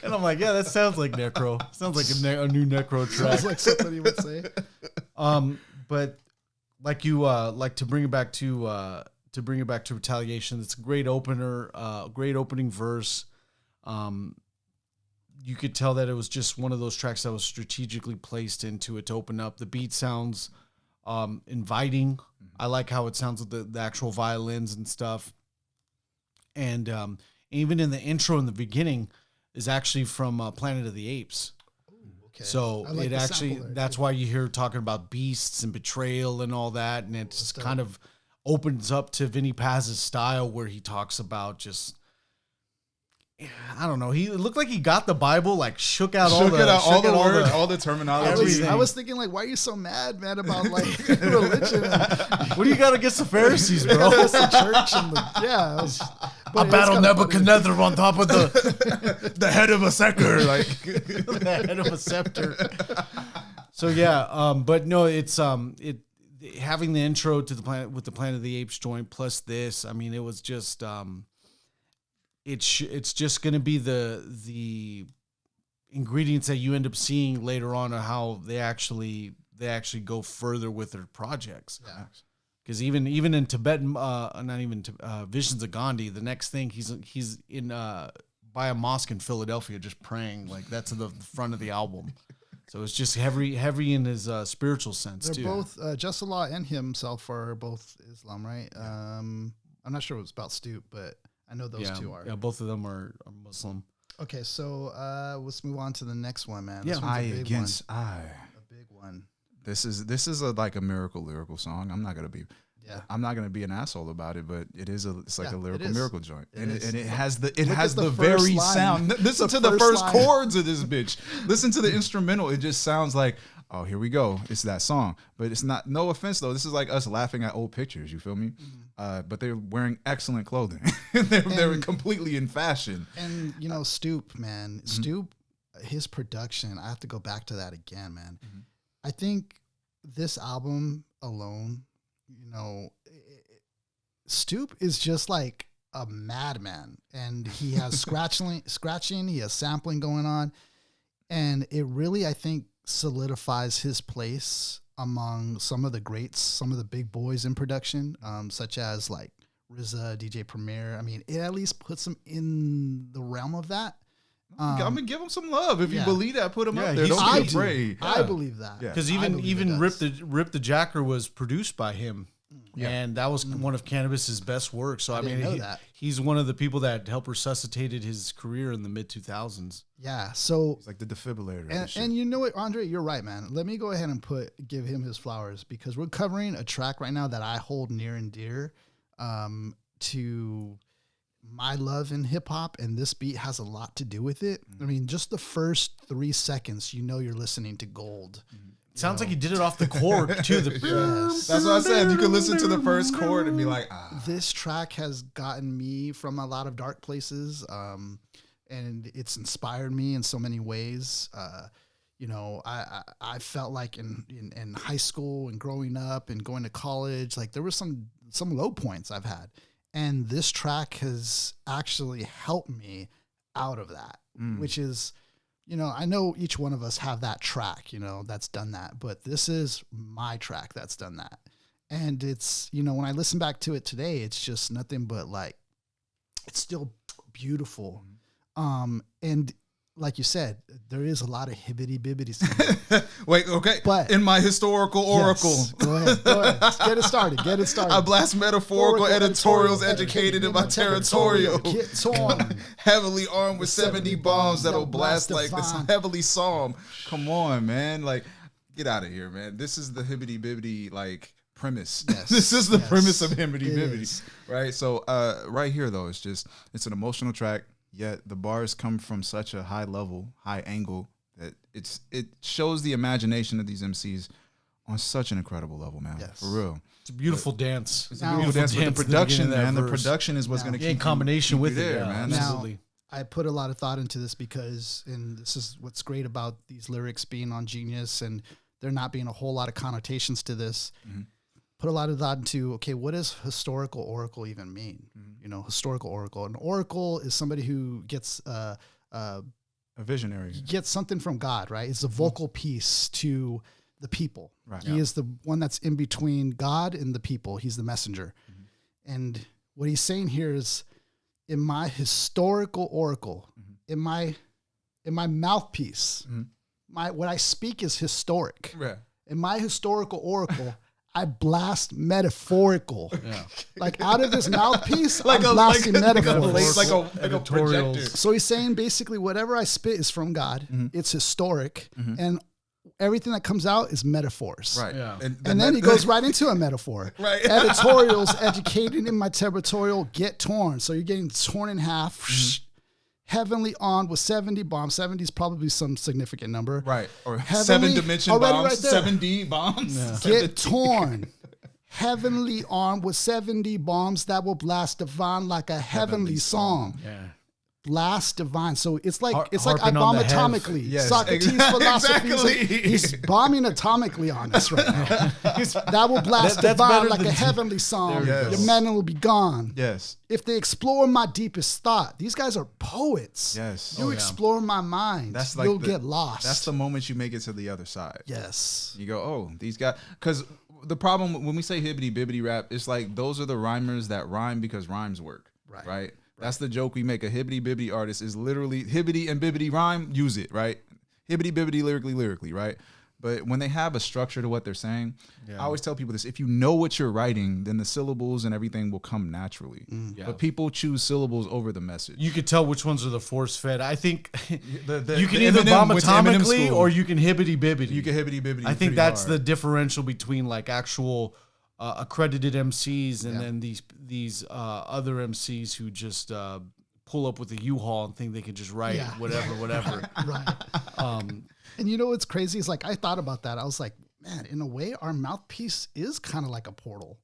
And I'm like, yeah, that sounds like Necro. Sounds like a new Necro track. Sounds like something he would say. But like you, like to bring it back to Retaliation, it's a great opener, great opening verse. You could tell that it was just one of those tracks that was strategically placed into it to open up. The beat sounds inviting. I like how it sounds with the actual violins and stuff. And even in the intro in the beginning is actually from Planet of the Apes. Okay. So like it actually, that's why you hear talking about beasts and betrayal and all that. And it just kind of opens up to Vinny Paz's style where he talks about just, I don't know. He looked like he got the Bible, like shook out all the words, all the terminology. I was thinking, like, why are you so mad, man, about like religion? What do you got against the Pharisees, bro? It's the church and I battle Nebuchadnezzar on top of the head of a scepter, like the head of a scepter. So yeah, but no, it's having the intro to the Planet with the Planet of the Apes joint plus this. I mean, it was just. It's just going to be the ingredients that you end up seeing later on, or how they actually go further with their projects. Yeah. Because even in Tibetan, not even Visions of Gandhi, the next thing he's in by a mosque in Philadelphia just praying, like that's in the front of the album. So it's just heavy in his spiritual sense. They're too. both Jussalah and himself are both Islam, right? I'm not sure what it's about Stoupe, but I know those two are. Yeah, both of them are Muslim. Okay, so let's move on to the next one, man. Yeah, Eye against eye. A big one. This is like a miracle lyrical song. I'm not gonna be an asshole about it, but it's like a lyrical miracle joint, and it has the very sound. Listen to the first chords of this bitch. Listen to the instrumental. It just sounds like, oh, here we go. It's that song, but it's not. No offense though. This is like us laughing at old pictures. You feel me? Mm-hmm. But they're wearing excellent clothing. they're completely in fashion. And Stoupe, man, Stoupe, his production. I have to go back to that again, man. Mm-hmm. I think this album alone, Stoupe is just like a madman, and he has scratching, he has sampling going on, and it really, I think, solidifies his place among some of the greats, some of the big boys in production, such as like RZA, DJ Premier. I mean, it at least puts him in the realm of that. I'm gonna give him some love. If you believe that, put him up there. Don't be afraid. I believe that because even Rip the Jacker was produced by him. Yeah. And that was one of Cannabis's best work. So I mean, he's one of the people that helped resuscitated his career in the mid 2000s. Yeah. So it's like the defibrillator. And you know what, Andre, you're right, man. Let me go ahead and give him his flowers, because we're covering a track right now that I hold near and dear to my love in hip hop, and this beat has a lot to do with it. I mean, just the first 3 seconds, you're listening to gold. Sounds like he did it off the chord too. Yes. That's what I said. You can listen to the first chord and be like, ah. This track has gotten me from a lot of dark places, and it's inspired me in so many ways. I felt like in high school and growing up and going to college, like there were some low points I've had, and this track has actually helped me out of that, which is. I know each one of us have that track, that's done that, but this is my track that's done that. And it's, when I listen back to it today, it's just nothing but like, it's still beautiful. And like you said, there is a lot of hibbity-bibbity. Wait, okay. But in my historical oracle. Yes, go ahead. Get it started. I blast metaphorical editorials educated in my territorial. Get on. Heavily armed with 70 bombs that'll blast like this heavily psalm. Come on, man. Like, get out of here, man. This is the hibbity-bibbity, like, premise. Yes, this is the premise of hibbity-bibbity, right? So right here, though, it's an emotional track. Yet the bars come from such a high level, high angle that it shows the imagination of these MCs on such an incredible level, man. Yes. For real. It's a beautiful dance. It's a beautiful dance, but the production, man, the production is what's going to keep in combination keep with you there, it, man. Now, absolutely. I put a lot of thought into this because, and this is what's great about these lyrics being on Genius and there not being a whole lot of connotations to this. Put a lot of thought into, okay, what does historical oracle even mean? You know, historical oracle. An oracle is somebody who gets A visionary. gets something from God, right? It's a vocal piece to the people. Right. He is the one that's in between God and the people. He's the messenger. And what he's saying here is, in my historical oracle, in my mouthpiece, what I speak is historic. Right. In my historical oracle, I blast metaphorical. Yeah. Like out of this mouthpiece, I'm Like blasting metaphors. a projector. So he's saying basically whatever I spit is from God. It's historic. And everything that comes out is metaphors. Right. Yeah. And then he goes right into a metaphor. Right. Editorials, educated in my territorial, get torn. So you're getting torn in half. Heavenly on with 70 bombs. 70 is probably some significant number. Right. Or Heavenly- 7-dimension already bombs, right there. 7D bombs. Get torn. Heavenly armed with 70 bombs that will blast divine like a heavenly song. Yeah. Blast divine. So it's like I harping on bomb the hev. atomically. Yes, Socrates' philosophy. exactly. He's bombing atomically on us right now. That will blast That's divine better like than- a heavenly song. There we Your go. man will be gone. Yes. If they explore my deepest thought, these guys are poets. Yes. You Oh, yeah. explore my mind, That's like you'll the- get lost. That's the moment you make it to the other side. yes. You go, oh, these guys. Because the problem when we say hibbity bibbity rap, it's like those are the rhymers that rhyme because rhymes work. Right. That's the joke we make. A hibbity bibbity artist is literally hibbity and bibbity rhyme, use it, right? Hibbity bibbity lyrically, right? But when they have a structure to what they're saying, I always tell people this: if you know what you're writing, then the syllables and everything will come naturally. Yeah. But people choose syllables over the message. You could tell which ones are the force fed. I think The you can either Eminem bomb went to Eminem atomically school. or you can hibbity bibbity. You can hibbity bibbity. I think that's the differential between like actual accredited MCs and then these other MCs who just pull up with a U-Haul and think they can just write Yeah. whatever. Right. And you know what's crazy is like I thought about that. I was like, man, in a way, our mouthpiece is kind of like a portal.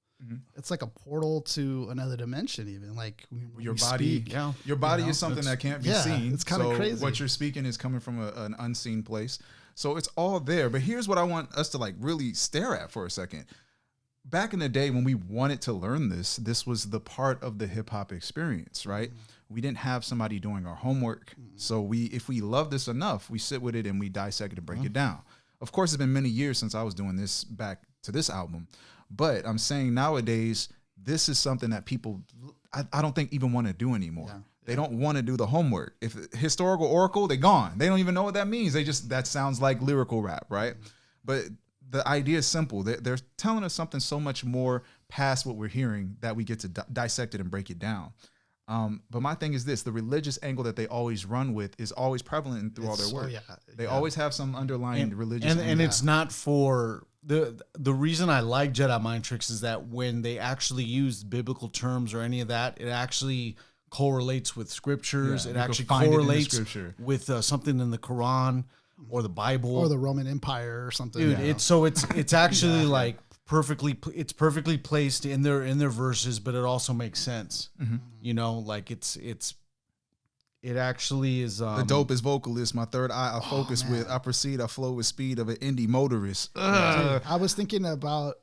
It's like a portal to another dimension, even like when Your we body, speak. Yeah. your body know, is something that can't be yeah, seen. it's kinda So crazy. What you're speaking is coming from an unseen place. So it's all there. But here's what I want us to like really stare at for a second. Back in the day when we wanted to learn this was the part of the hip hop experience, right? We didn't have somebody doing our homework. So if we love this enough, we sit with it and we dissect it and break it down. Of course, it's been many years since I was doing this back to this album. But I'm saying nowadays, this is something that people, I don't think even want to do anymore. Yeah. They don't want to do the homework. If historical oracle, they're gone. They don't even know what that means. That sounds like lyrical rap, right? But the idea is simple. They're telling us something so much more past what we're hearing that we get to dissect it and break it down. But my thing is this: the religious angle that they always run with is always prevalent through all their work. They always have some underlying religious and angle. it's not for the reason I like Jedi Mind Tricks is that when they actually use biblical terms or any of that, it actually correlates with scriptures. Yeah, it you can actually find it in the correlates scripture. with something in the Quran or the Bible Or the Roman Empire or something. dude. Yeah. It's actually like perfectly placed in their verses, but it also makes sense. You know, like it actually is the dopest vocalist, my third eye I focus man. with. I proceed, I flow with speed of an indie motorist. Dude, I was thinking about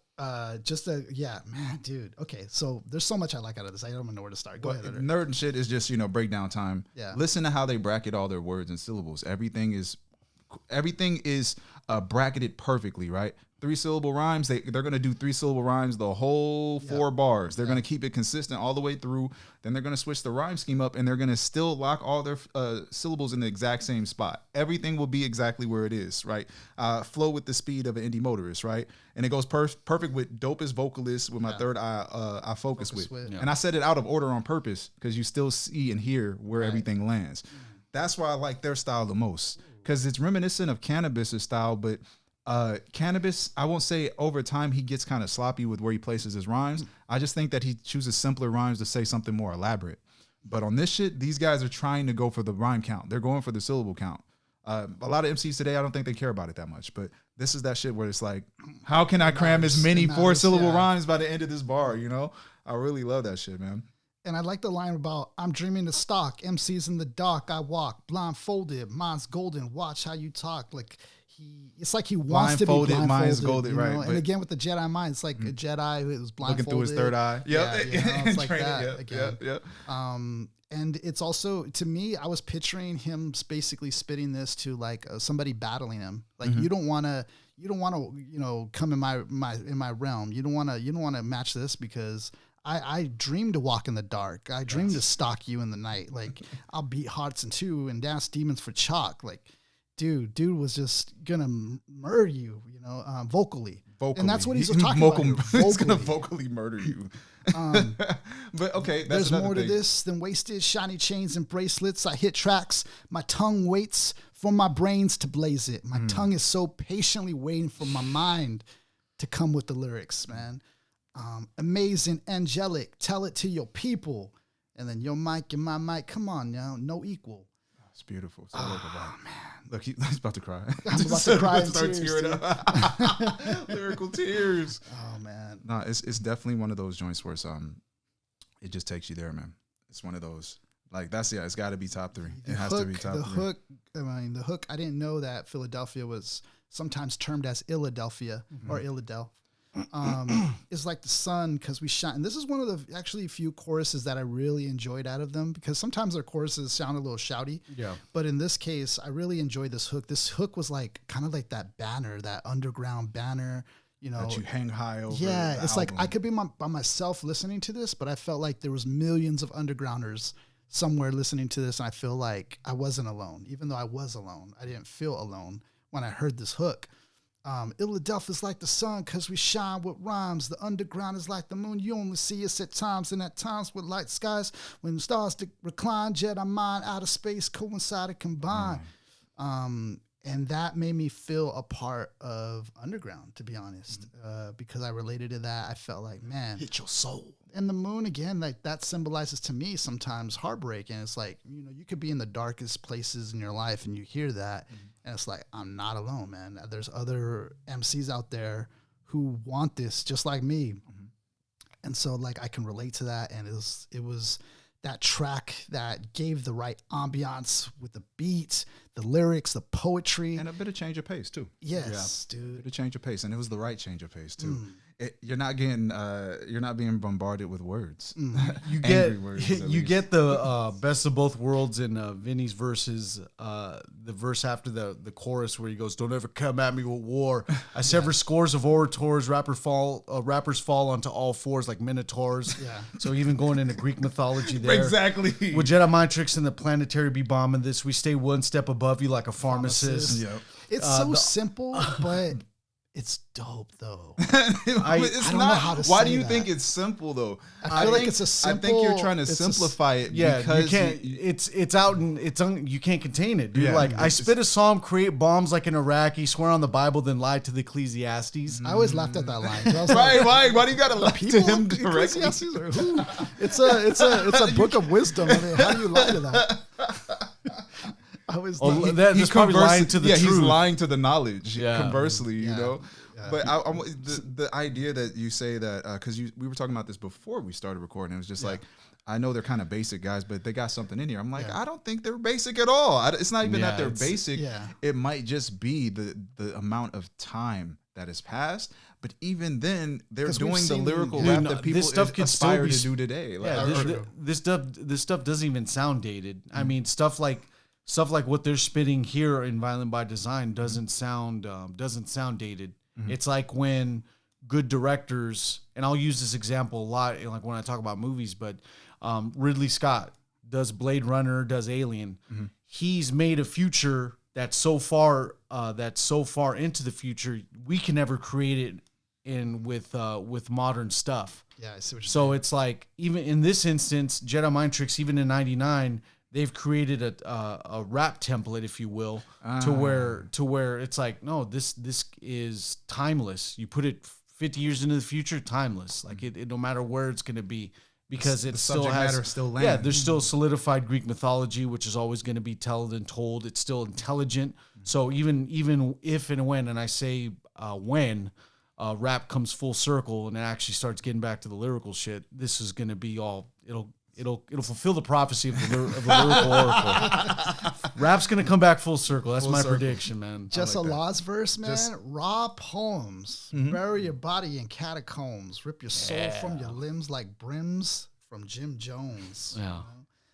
dude. Okay, so there's so much I like out of this. I don't even know where to start. Go ahead. Eder. Nerd and shit is just, breakdown time. Yeah. Listen to how they bracket all their words and syllables. Everything is bracketed perfectly, right? 3-syllable rhymes. They're gonna do 3-syllable rhymes the whole 4 bars. They're gonna keep it consistent all the way through. Then they're gonna switch the rhyme scheme up, and they're gonna still lock all their syllables in the exact same spot. Everything will be exactly where it is, right? Flow with the speed of an indie motorist, right? And it goes perfect with dopest vocalist with my third eye I focus with. Yeah. And I said it out of order on purpose because you still see and hear where everything lands. That's why I like their style the most, because it's reminiscent of Cannabis's style, but Cannabis, I won't say over time he gets kind of sloppy with where he places his rhymes. I just think that he chooses simpler rhymes to say something more elaborate. But on this shit, these guys are trying to go for the rhyme count. They're going for the syllable count. A lot of MCs today, I don't think they care about it that much. But this is that shit where it's like, how can I cram as many 4-syllable rhymes by the end of this bar? You know, I really love that shit, man. And I like the line about, I'm dreaming the stock, MCs in the dark, I walk, blindfolded, mine's golden, watch how you talk. Like, it's like he wants to be blindfolded. Mine's golden, you know? Right. And again, with the Jedi mind, it's like a Jedi who was blindfolded. Looking through his third eye. Yeah, you know, it's like that again. Yep. And it's also, to me, I was picturing him basically spitting this to like somebody battling him. Like, you don't want to, you know, come in my realm. You don't want to match this because I dream to walk in the dark. I dream to stalk you in the night. Like, I'll beat hearts in two and dance demons for chalk. Like, dude was just gonna murder you, you know, vocally. And that's what he's talking about. He's gonna vocally murder you. But okay, that's there's more to this than wasted shiny chains and bracelets. I hit tracks. My tongue waits for my brains to blaze it. My tongue is so patiently waiting for my mind to come with the lyrics, man. Amazing, angelic. Tell it to your people, and then your mic and my mic. Come on now, no equal. It's beautiful. So man. Look, he's about to cry. I'm about to cry and start tears, tearing up. Lyrical tears. Oh man. No, it's definitely one of those joints where it's it just takes you there, man. It's one of those. Like it's got to be top 3. It has to be top 3. The hook. I didn't know that Philadelphia was sometimes termed as Illadelphia or Illadel. Is like the sun because we shine. And this is one of the actually few choruses that I really enjoyed out of them because sometimes their choruses sound a little shouty. Yeah. But in this case, I really enjoyed this hook. This hook was like kind of like that banner, that underground banner, you know. That you hang high over. Yeah, it's album. like I could be by myself listening to this, but I felt like there was millions of undergrounders somewhere listening to this, and I feel like I wasn't alone. Even though I was alone, I didn't feel alone when I heard this hook. Illadelphia is like the sun because we shine with rhymes. The underground is like the moon. You only see us at times, and at times with light skies. When stars recline, Jedi mind, outer space, coincide and combine. And that made me feel a part of underground, to be honest, because I related to that. I felt like, man, hit your soul. And the moon, again, like that symbolizes to me sometimes heartbreak. And it's like, you know, you could be in the darkest places in your life and you hear that. And it's like, I'm not alone, man. There's other MCs out there who want this just like me. And so like I can relate to that. And it was that track that gave the right ambiance with the beats, the lyrics, the poetry. And a bit of change of pace too. Yes, dude. A bit of change of pace. And it was the right change of pace too. You're not being bombarded with words. You get words, you get the best of both worlds in Vinny's verses. The verse after the chorus where he goes, "Don't ever come at me with war. I sever scores of orators. Rappers fall onto all fours like minotaurs." Yeah. So even going into Greek mythology there. Exactly. Would Jedi mind tricks and the planetary be bombing this? We stay one step above you like a pharmacist. Yep. It's so simple, but it's dope though. I don't know how to Why say do you think it's simple though? I feel like it's a simple. I think you're trying to simplify it. Yeah, because you can't. It's out and you can't contain it, dude. Yeah, like I spit a psalm, create bombs like an Iraqi, swear on the Bible, then lie to the Ecclesiastes. I always laughed at that line. I was Why do you gotta lie to him directly? Ecclesiastes or who? It's a book of wisdom. I mean, how do you lie to that? I was that's probably lying to the truth. He's lying to the knowledge. Yeah. Conversely, you know. Yeah. But the idea that you say that because we were talking about this before we started recording, it was just like, I know they're kind of basic guys, but they got something in here. I'm like, I don't think they're basic at all. It's not even that they're basic. Yeah. It might just be the amount of time that has passed. But even then, they're doing the lyrical rap that people aspire to do today. Like, this stuff doesn't even sound dated. I mean, stuff like what they're spitting here in Violent by Design doesn't sound dated. It's like when good directors, and I'll use this example a lot, like when I talk about movies, but Ridley Scott does Blade Runner, does Alien. He's made a future that's so far into the future we can never create it in with modern stuff. Yeah, I see what you're saying. So it's like, even in this instance, Jedi Mind Tricks, even in '99, they've created a rap template, if you will, to where it's like, no, this is timeless. You put it 50 years into the future, timeless. Like it no matter where it's going to be, because it the still subject has matter still lands. yeah. There's still solidified Greek mythology, which is always going to be told and told. It's still intelligent. So even if and when, and I say when rap comes full circle and it actually starts getting back to the lyrical shit, this is going to be all it'll fulfill the prophecy of the lyrical oracle. Rap's going to come back full circle. That's my prediction, man. Just like a that. lost verse, man. Raw poems. Bury your body in catacombs. Rip your soul from your limbs like brims from Jim Jones. Yeah.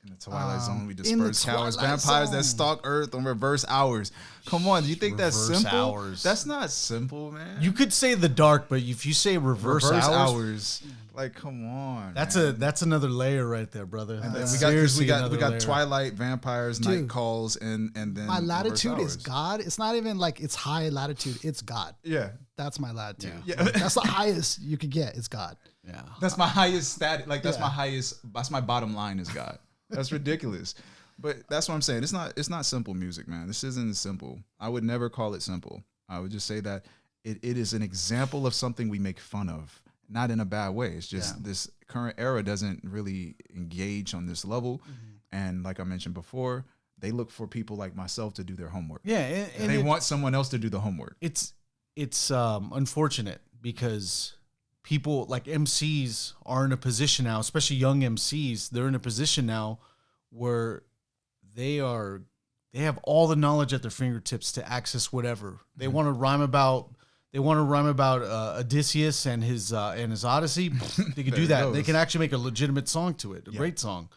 In the Twilight Zone, we in the disperse cowards, Twilight vampires Zone. that stalk Earth on reverse hours. Come on, do you think that's Reverse simple? hours. That's not simple, man. You could say the dark, but if you say reverse hours, like come on, that's man. that's another layer right there, brother. And then That's we got seriously we another got layer. Twilight, vampires, Dude, night calls, and then My reverse latitude is hours. God. It's not even like it's high latitude. It's God. Yeah, That's my latitude. Yeah. Like, that's the highest you could get. It's God. Yeah. that's my highest stat. Like that's Yeah. my highest. That's my bottom line is God. That's ridiculous. But that's what I'm saying. It's not simple music, man. This isn't simple. I would never call it simple. I would just say that it is an example of something we make fun of, not in a bad way. It's just this current era doesn't really engage on this level. And like I mentioned before, they look for people like myself to do their homework. Yeah, and They want someone else to do the homework. it's unfortunate because people like MCs are in a position now, especially young MCs, they're in a position now where they have all the knowledge at their fingertips to access whatever. They want to rhyme about Odysseus and his Odyssey. They can do There it that. They goes. can actually make a legitimate song to it, a great song.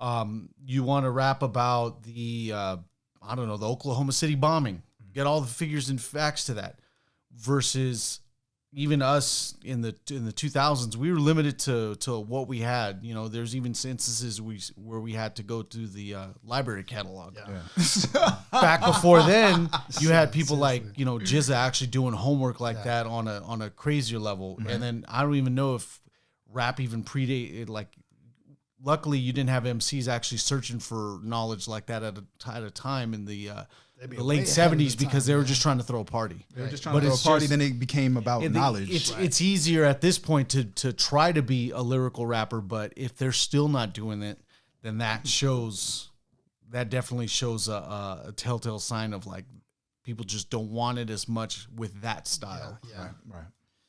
You want to rap about the I don't know, the Oklahoma City bombing. Get all the figures and facts to that. Versus even us in the 2000s, we were limited to what we had. You know, there's even instances where we had to go to the library catalog. Back before then, you had people like, you know, Jizza actually doing homework like that on a crazier level. And then I don't even know if rap even predated, like, luckily you didn't have MCs actually searching for knowledge like that at a time in the late 70s because they were just trying to throw a party. They were just trying to throw a party, then it became about knowledge. It's easier at this point to try to be a lyrical rapper, but if they're still not doing it, then that definitely shows a telltale sign of like people just don't want it as much with that style. Yeah. Right.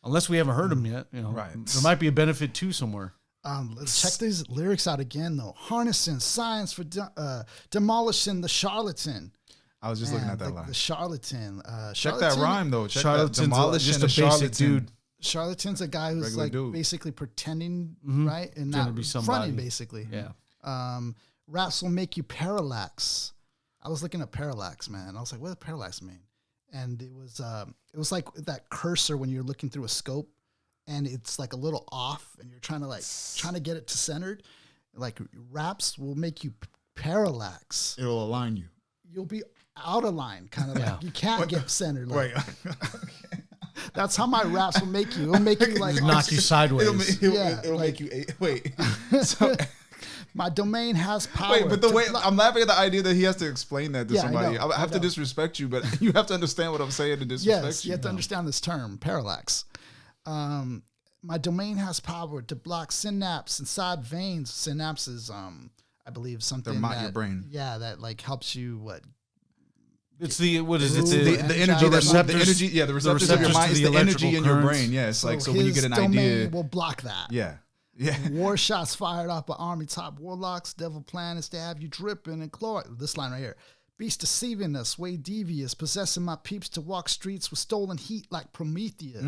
Unless we haven't heard them yet, you know. Right. There might be a benefit too somewhere. Let's check these lyrics out again, though. Harnessing science for demolishing the charlatan. I was just looking at that like line. The charlatan. Check that rhyme though. Check that. Charlatan's Demolishing just a the basic charlatan. dude. Charlatan's a guy who's Regular like dude. basically pretending, right? And not be fronting, somebody. basically. Yeah. Raps will make you parallax. I was looking at parallax, man. I was like, what does parallax mean? And it was like that cursor when you're looking through a scope and it's like a little off and you're trying to get it to centered. Like raps will make you parallax. It'll align you. You'll be out of line, kind of like you can't get centered. Like, that's how my raps will make you. It'll make you like Just knock you sideways. It'll make you. Wait. So, my domain has power. wait, but the to way block- I'm laughing at the idea that he has to explain that to Yeah, I somebody. know, I have I to know. disrespect you, but you have to understand what I'm saying to disrespect yes, you have to understand this term, parallax. My domain has power to block synapse inside veins. Synapse is, I believe, something They're that your brain. Yeah, that like helps you. What? It's the what is it? The energy, the the receptors, energy, yeah, the receptors of your receptors mind. to It's the the energy in electrical your currents. brain. Yeah, it's like so when you his get an domain idea. will block that. Yeah. War shots fired off by army top warlocks. Devil plan is to have you dripping and chloride. This line right here. Beast deceiving us, way devious, possessing my peeps to walk streets with stolen heat like Prometheus.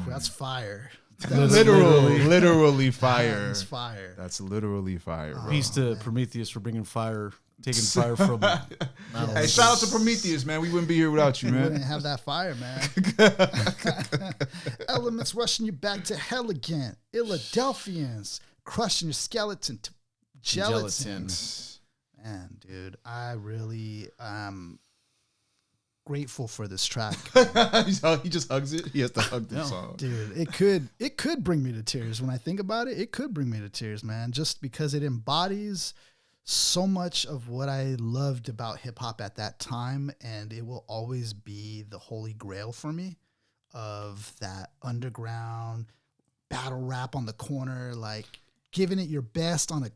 That's fire. That's Literally fire. That's fire. That's literally fire, bro. Peace to Prometheus for bringing fire, taking fire from. Hey, shout out to Prometheus, man. We wouldn't be here without you, We man. didn't have that fire, man. Elements rushing you back to hell again. Philadelphians crushing your skeleton to gelatin. Man, dude, I really am grateful for this track. He just hugs it. He has to hug the song. Dude, it could bring me to tears. When I think about it, it could bring me to tears, man, just because it embodies so much of what I loved about hip hop at that time, and it will always be the holy grail for me of that underground battle rap on the corner, like giving it your best on a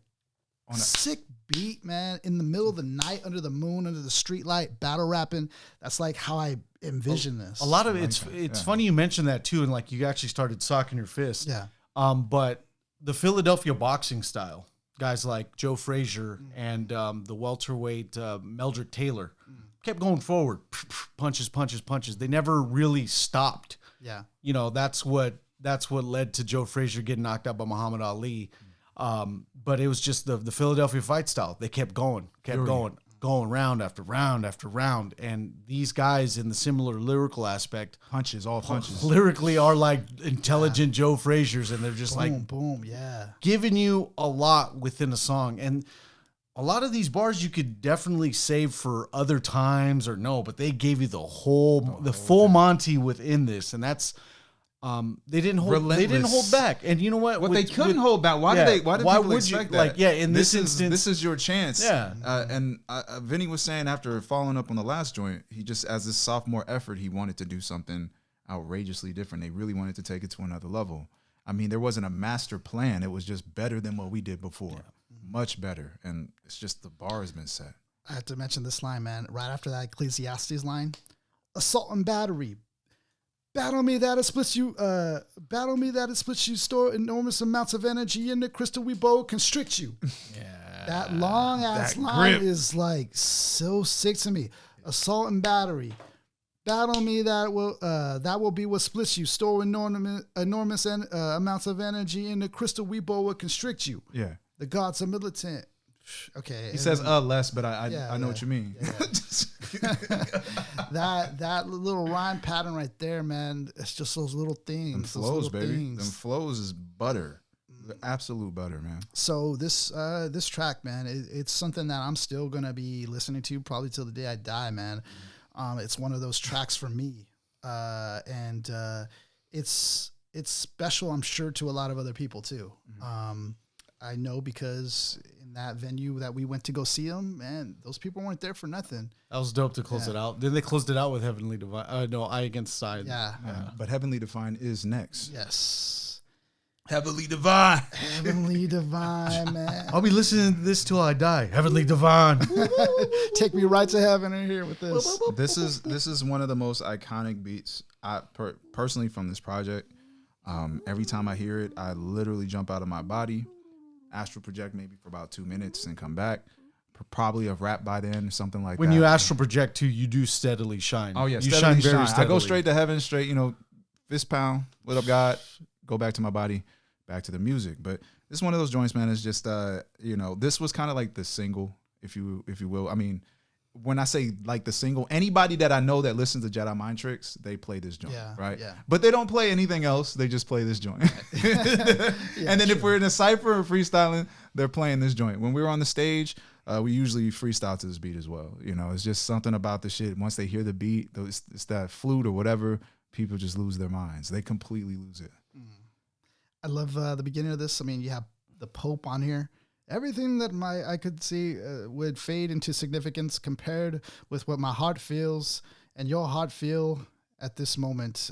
sick beat, man, in the middle of the night, under the moon, under the street light, battle rapping. That's like how I envision this. A lot of it's funny you mentioned that too, and like you actually started socking your fist. Yeah. But the Philadelphia boxing style, guys like Joe Frazier and the welterweight Meldrick Taylor kept going forward, punches, punches, punches. They never really stopped. Yeah. You know, that's what led to Joe Frazier getting knocked out by Muhammad Ali. But it was just the Philadelphia fight style. They kept going round after round after round. And these guys in the similar lyrical aspect, all punches, lyrically are like intelligent Joe Fraziers, and they're just boom, yeah, giving you a lot within a song. And a lot of these bars you could definitely save for other times but they gave you the full Monty within this, and that's. They didn't hold back, and you know what? They couldn't hold back. Why did people expect that? Like, in this instance, this is your chance. Yeah. And Vinny was saying after following up on the last joint, he just, as this sophomore effort, he wanted to do something outrageously different. They really wanted to take it to another level. I mean, there wasn't a master plan. It was just better than what we did before, much better. And it's just the bar has been set. I have to mention this line, man. Right after that Ecclesiastes line, assault and battery. Battle me that it splits you. Battle me that it splits you. Store enormous amounts of energy in the crystal we bow constrict you. Yeah, that long ass line is like so sick to me. Assault and battery. Battle me that will be what splits you. Store enormous amounts of energy in the crystal we bow will constrict you. Yeah, the gods are militant. Okay, he says less, but I know what you mean. Yeah. that little rhyme pattern right there, man. It's just those little things. Them flows, baby. Them flows is butter, absolute butter, man. So this track, man, it's something that I'm still gonna be listening to probably till the day I die, man. It's one of those tracks for me, and it's special, I'm sure, to a lot of other people too. I know because in that venue that we went to go see them, man, those people weren't there for nothing. That was dope to close it out. Then they closed it out with Heavenly Divine. No, Eye Against Side. Yeah. But Heavenly Divine is next. Yes. Heavenly Divine. Heavenly Divine, man. I'll be listening to this till I die. Heavenly Divine. Take me right to heaven in here with this. This is one of the most iconic beats personally from this project. Every time I hear it, I literally jump out of my body. Astral project maybe for about 2 minutes and come back. Probably a rap by then, something like that. When you astral project too, you do steadily shine. Oh yeah, you shine very steadily. I go straight to heaven, straight, fist pound, what up God, go back to my body, back to the music. But this is one of those joints, man. It's just this was kind of like the single, if you will. I mean, when I say like the single, anybody that I know that listens to Jedi Mind Tricks, they play this joint, right? Yeah. But they don't play anything else. They just play this joint. And then if we're in a cypher or freestyling, they're playing this joint. When we're on the stage, we usually freestyle to this beat as well. It's just something about the shit. Once they hear the beat, it's that flute or whatever, people just lose their minds. They completely lose it. I love the beginning of this. I mean, you have the Pope on here. Everything that I could see would fade into significance compared with what my heart feels and your heart feel at this moment.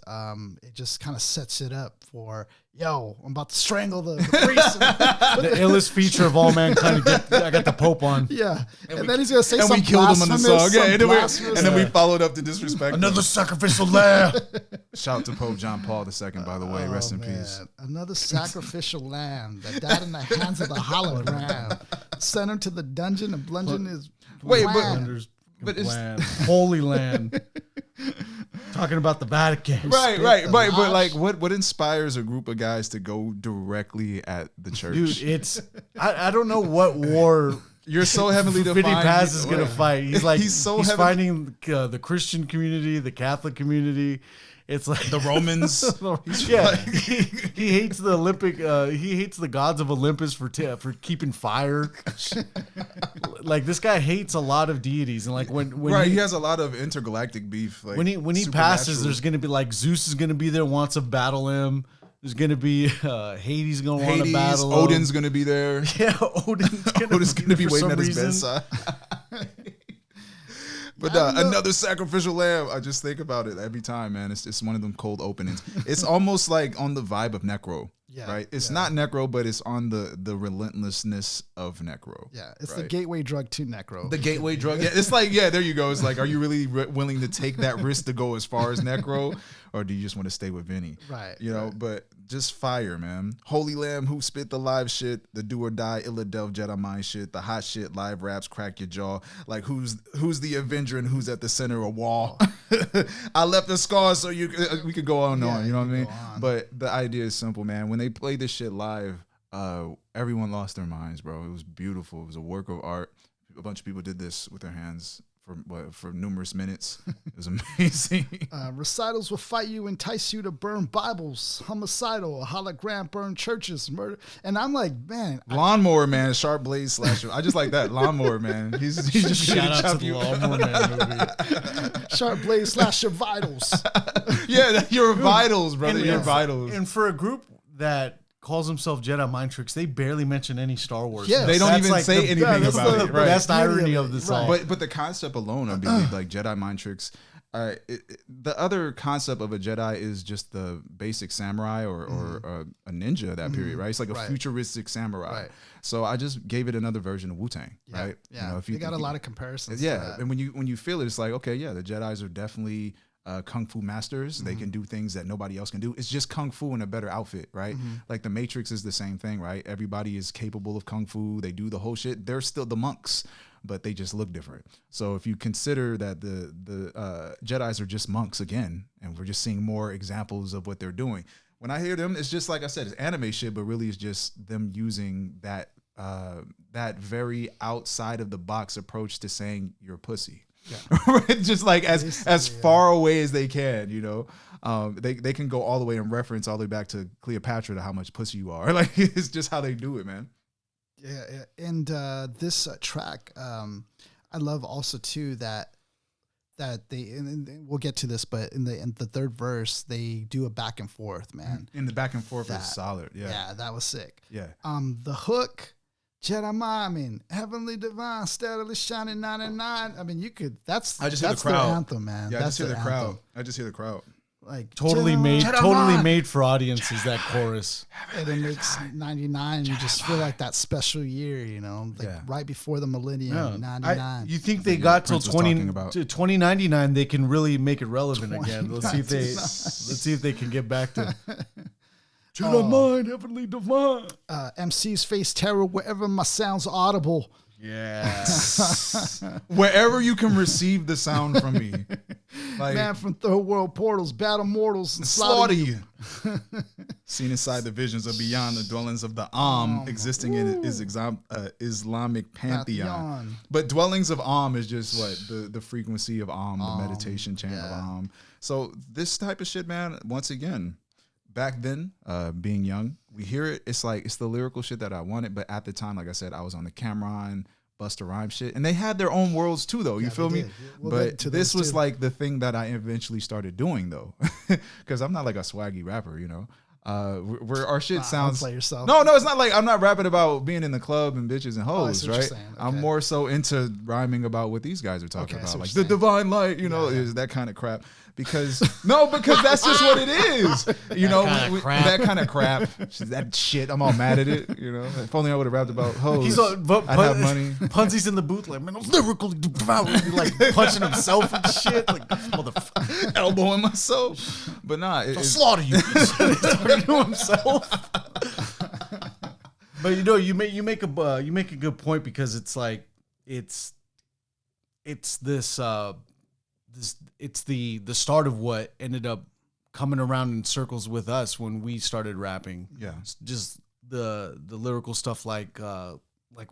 It just kind of sets it up for, I'm about to strangle the priest. The illest feature of all mankind. I got the Pope on. Yeah. And then he's going to say and something. We killed him on the song. Yeah, and then we followed up the disrespect. Another sacrificial lamb. Shout out to Pope John Paul II, by the way. Rest in peace. Another sacrificial lamb that died in the hands of the hologram. Sent him to the dungeon and bludgeon his but it's Holy Land. Talking about the Vatican. Right. But like, what inspires a group of guys to go directly at the church? Dude, it's I don't know what war you're so heavily defined. Vinny Paz is gonna fight. He's like he's fighting the Christian community, the Catholic community. It's like the Romans. Yeah, he hates the Olympic. He hates the gods of Olympus for keeping fire. Like this guy hates a lot of deities, and like when he has a lot of intergalactic beef. Like when he passes, there's gonna be like Zeus is gonna be there, wants to battle him. There's gonna be Hades gonna want to battle him. Odin's gonna be there. Yeah, Odin's gonna be waiting at his bedside. But another sacrificial lamb. I just think about it every time, man. It's one of them cold openings. It's almost like on the vibe of Necro. Yeah, right? It's yeah. not necro, but it's on the relentlessness of necro. Yeah, it's right? the gateway drug to necro. The gateway drug. Yeah, it's like, yeah, there you go. It's like, are you really willing to take that risk to go as far as necro, or do you just want to stay with Vinny? Right. You know, but just fire, man. Holy Lamb, who spit the live shit, the do or die, Illadelph, Jedi Mind shit, the hot shit, live raps, crack your jaw. Like, who's the Avenger and who's at the center of a wall? I left the scars so we could go on and on. You know what I mean? But the idea is simple, man. When they play this shit live, everyone lost their minds, bro. It was beautiful. It was a work of art. A bunch of people did this with their hands for numerous minutes. It was amazing. Recitals will fight you, entice you to burn Bibles, homicidal, a hologram, burn churches, murder. And I'm like, man. Lawnmower Man, Sharp Blade Slasher. I just like that. Lawnmower Man. He's just shout out to the Lawnmower Man movie. Sharp Blade Slasher Vitals. Yeah, your vitals, brother. Your vitals. And for a group that calls himself Jedi Mind Tricks, they barely mention any Star Wars. Yeah, they don't even say anything about it. Right. That's the irony of the song. But the concept alone, I believe, like Jedi Mind Tricks, the other concept of a Jedi is just the basic samurai or a ninja of that period, right? It's like a futuristic samurai. Right. So I just gave it another version of Wu-Tang, right? Yeah, You know, they got a lot of comparisons. Yeah, to that. and when you feel it, it's like, okay, yeah, the Jedis are definitely kung fu masters. They can do things that nobody else can do. It's just kung fu in a better outfit, right? Like the Matrix is the same thing, right? Everybody is capable of kung fu. They do the whole shit. They're still the monks, but they just look different. So if you consider that the Jedis are just monks again, and we're just seeing more examples of what they're doing. When I hear them, it's just like I said, it's anime shit, but really it's just them using that very outside of the box approach to saying you're a pussy. Yeah. Just like as far away as they can, you know. They can go all the way and reference all the way back to Cleopatra to how much pussy you are. Like, it's just how they do it, man. Yeah, and this track, I love also too that they, and we'll get to this, but in the third verse they do a back and forth, man. In the back and forth is solid. Yeah, that was sick. Yeah. The hook. Jedi Mind, I mean, heavenly divine, steadily shining 99. I mean, you could. That's I just hear that's the crowd. their anthem, man. Yeah, That's I just hear the crowd. anthem. I just hear the crowd. Like Totally made for audiences, that chorus. And it makes 99. You just feel like that special year, you know, like right before the millennium. 99. You think they got till Prince was talking about. 2099? They can really make it relevant again. Let's see if they can get back to. Jedi Mind, heavenly divine. MCs face terror wherever my sounds are audible. Yeah. Wherever you can receive the sound from me. Like, man from third world portals, battle mortals, and slaughter you. Seen inside the visions of beyond the dwellings of the existing in his Islamic pantheon. But dwellings of is just what? The frequency of the meditation chant of So this type of shit, man, once again, back then, being young, we hear it. It's like, it's the lyrical shit that I wanted. But at the time, like I said, I was on the Cameron, Busta Rhymes shit. And they had their own worlds too, though. You feel me? But this was like the thing that I eventually started doing, though. Because I'm not like a swaggy rapper, you know. Where our shit sounds. Play yourself. No, it's not like I'm not rapping about being in the club and bitches and hoes, right? Okay. I'm more so into rhyming about what these guys are talking about, like the divine light, you know, is that kind of crap. Because that's just what it is, you know. That kind of crap, that shit. I'm all mad at it, you know. If only I would have rapped about hoes, I'd have money. Punzy's in the booth, like, man, I'm lyrically devouring, like punching himself and shit, like motherfucker, elbowing myself. But nah, I'll slaughter you. Talking to himself. But you know, you make a good point, because it's like it's this. It's the start of what ended up coming around in circles with us when we started rapping. Yeah, it's just the lyrical stuff, like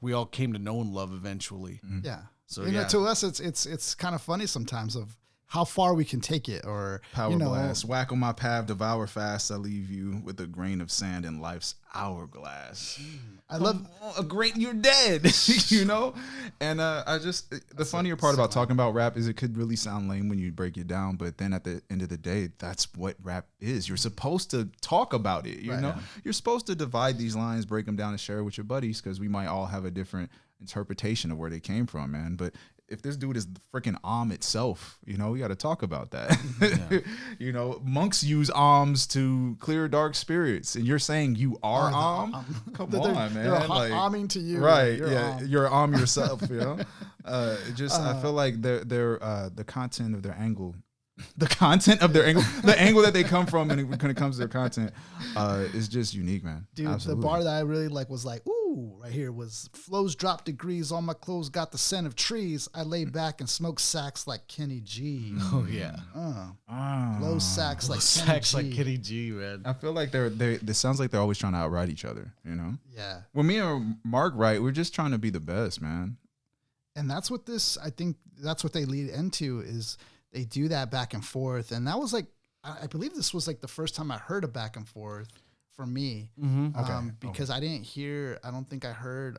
we all came to know and love eventually. Mm-hmm. Yeah. So you know, to us, it's kind of funny sometimes of how far we can take it, or power blast, whack on my path, devour fast. I leave you with a grain of sand in life's hourglass. I love a grain, you're dead, you know. And the funnier part about talking about rap is it could really sound lame when you break it down, but then at the end of the day, that's what rap is. You're supposed to talk about it, you know. You're supposed to divide these lines, break them down, and share it with your buddies, because we might all have a different interpretation of where they came from, man. But if this dude is the freaking itself, you know, we got to talk about that. Yeah. You know, monks use alms to clear dark spirits, and you're saying you are Come on, man. They're like, alming to you, right? You're yourself. You know, I feel like they're the content of their angle. The content of their angle, the angle that they come from, and when it comes to their content, is just unique, man. Dude, absolutely. The bar that I really like was like, ooh, right here was flows drop degrees. All my clothes got the scent of trees. I lay back and smoke sacks like Kenny G. Oh yeah, low sacks like Kenny G, man. I feel like this sounds like they're always trying to outright each other. You know? Yeah. When me and Mark write, we're just trying to be the best, man. And that's what I think that's what they lead into is. They do that back and forth. And that was like, I believe this was like the first time I heard a back and forth for me. Mm-hmm. Because I don't think I heard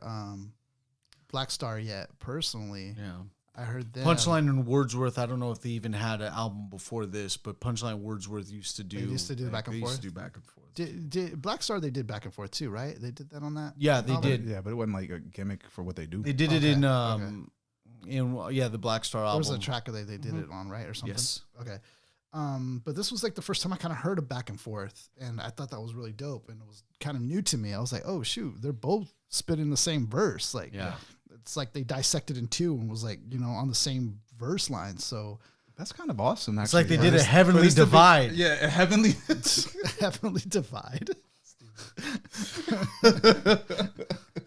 Black Star yet personally. Yeah. I heard them. Punchline and Wordsworth, I don't know if they even had an album before this, but Punchline Wordsworth used to do. They used to do back and forth? Used to do back and forth. Did Black Star, they did back and forth too, right? They did that on that? Yeah, they did. Yeah, but it wasn't like a gimmick for what they do. They did it in the Black Star album. There was a track that they did it on, right? Or something? Yes. Okay. But this was like the first time I kind of heard a back and forth, and I thought that was really dope, and it was kind of new to me. I was like, oh shoot, they're both spitting the same verse. Like, it's like they dissected in two and was like, you know, on the same verse line. So that's kind of awesome. Actually. It's like they did a heavenly divide. A heavenly heavenly divide.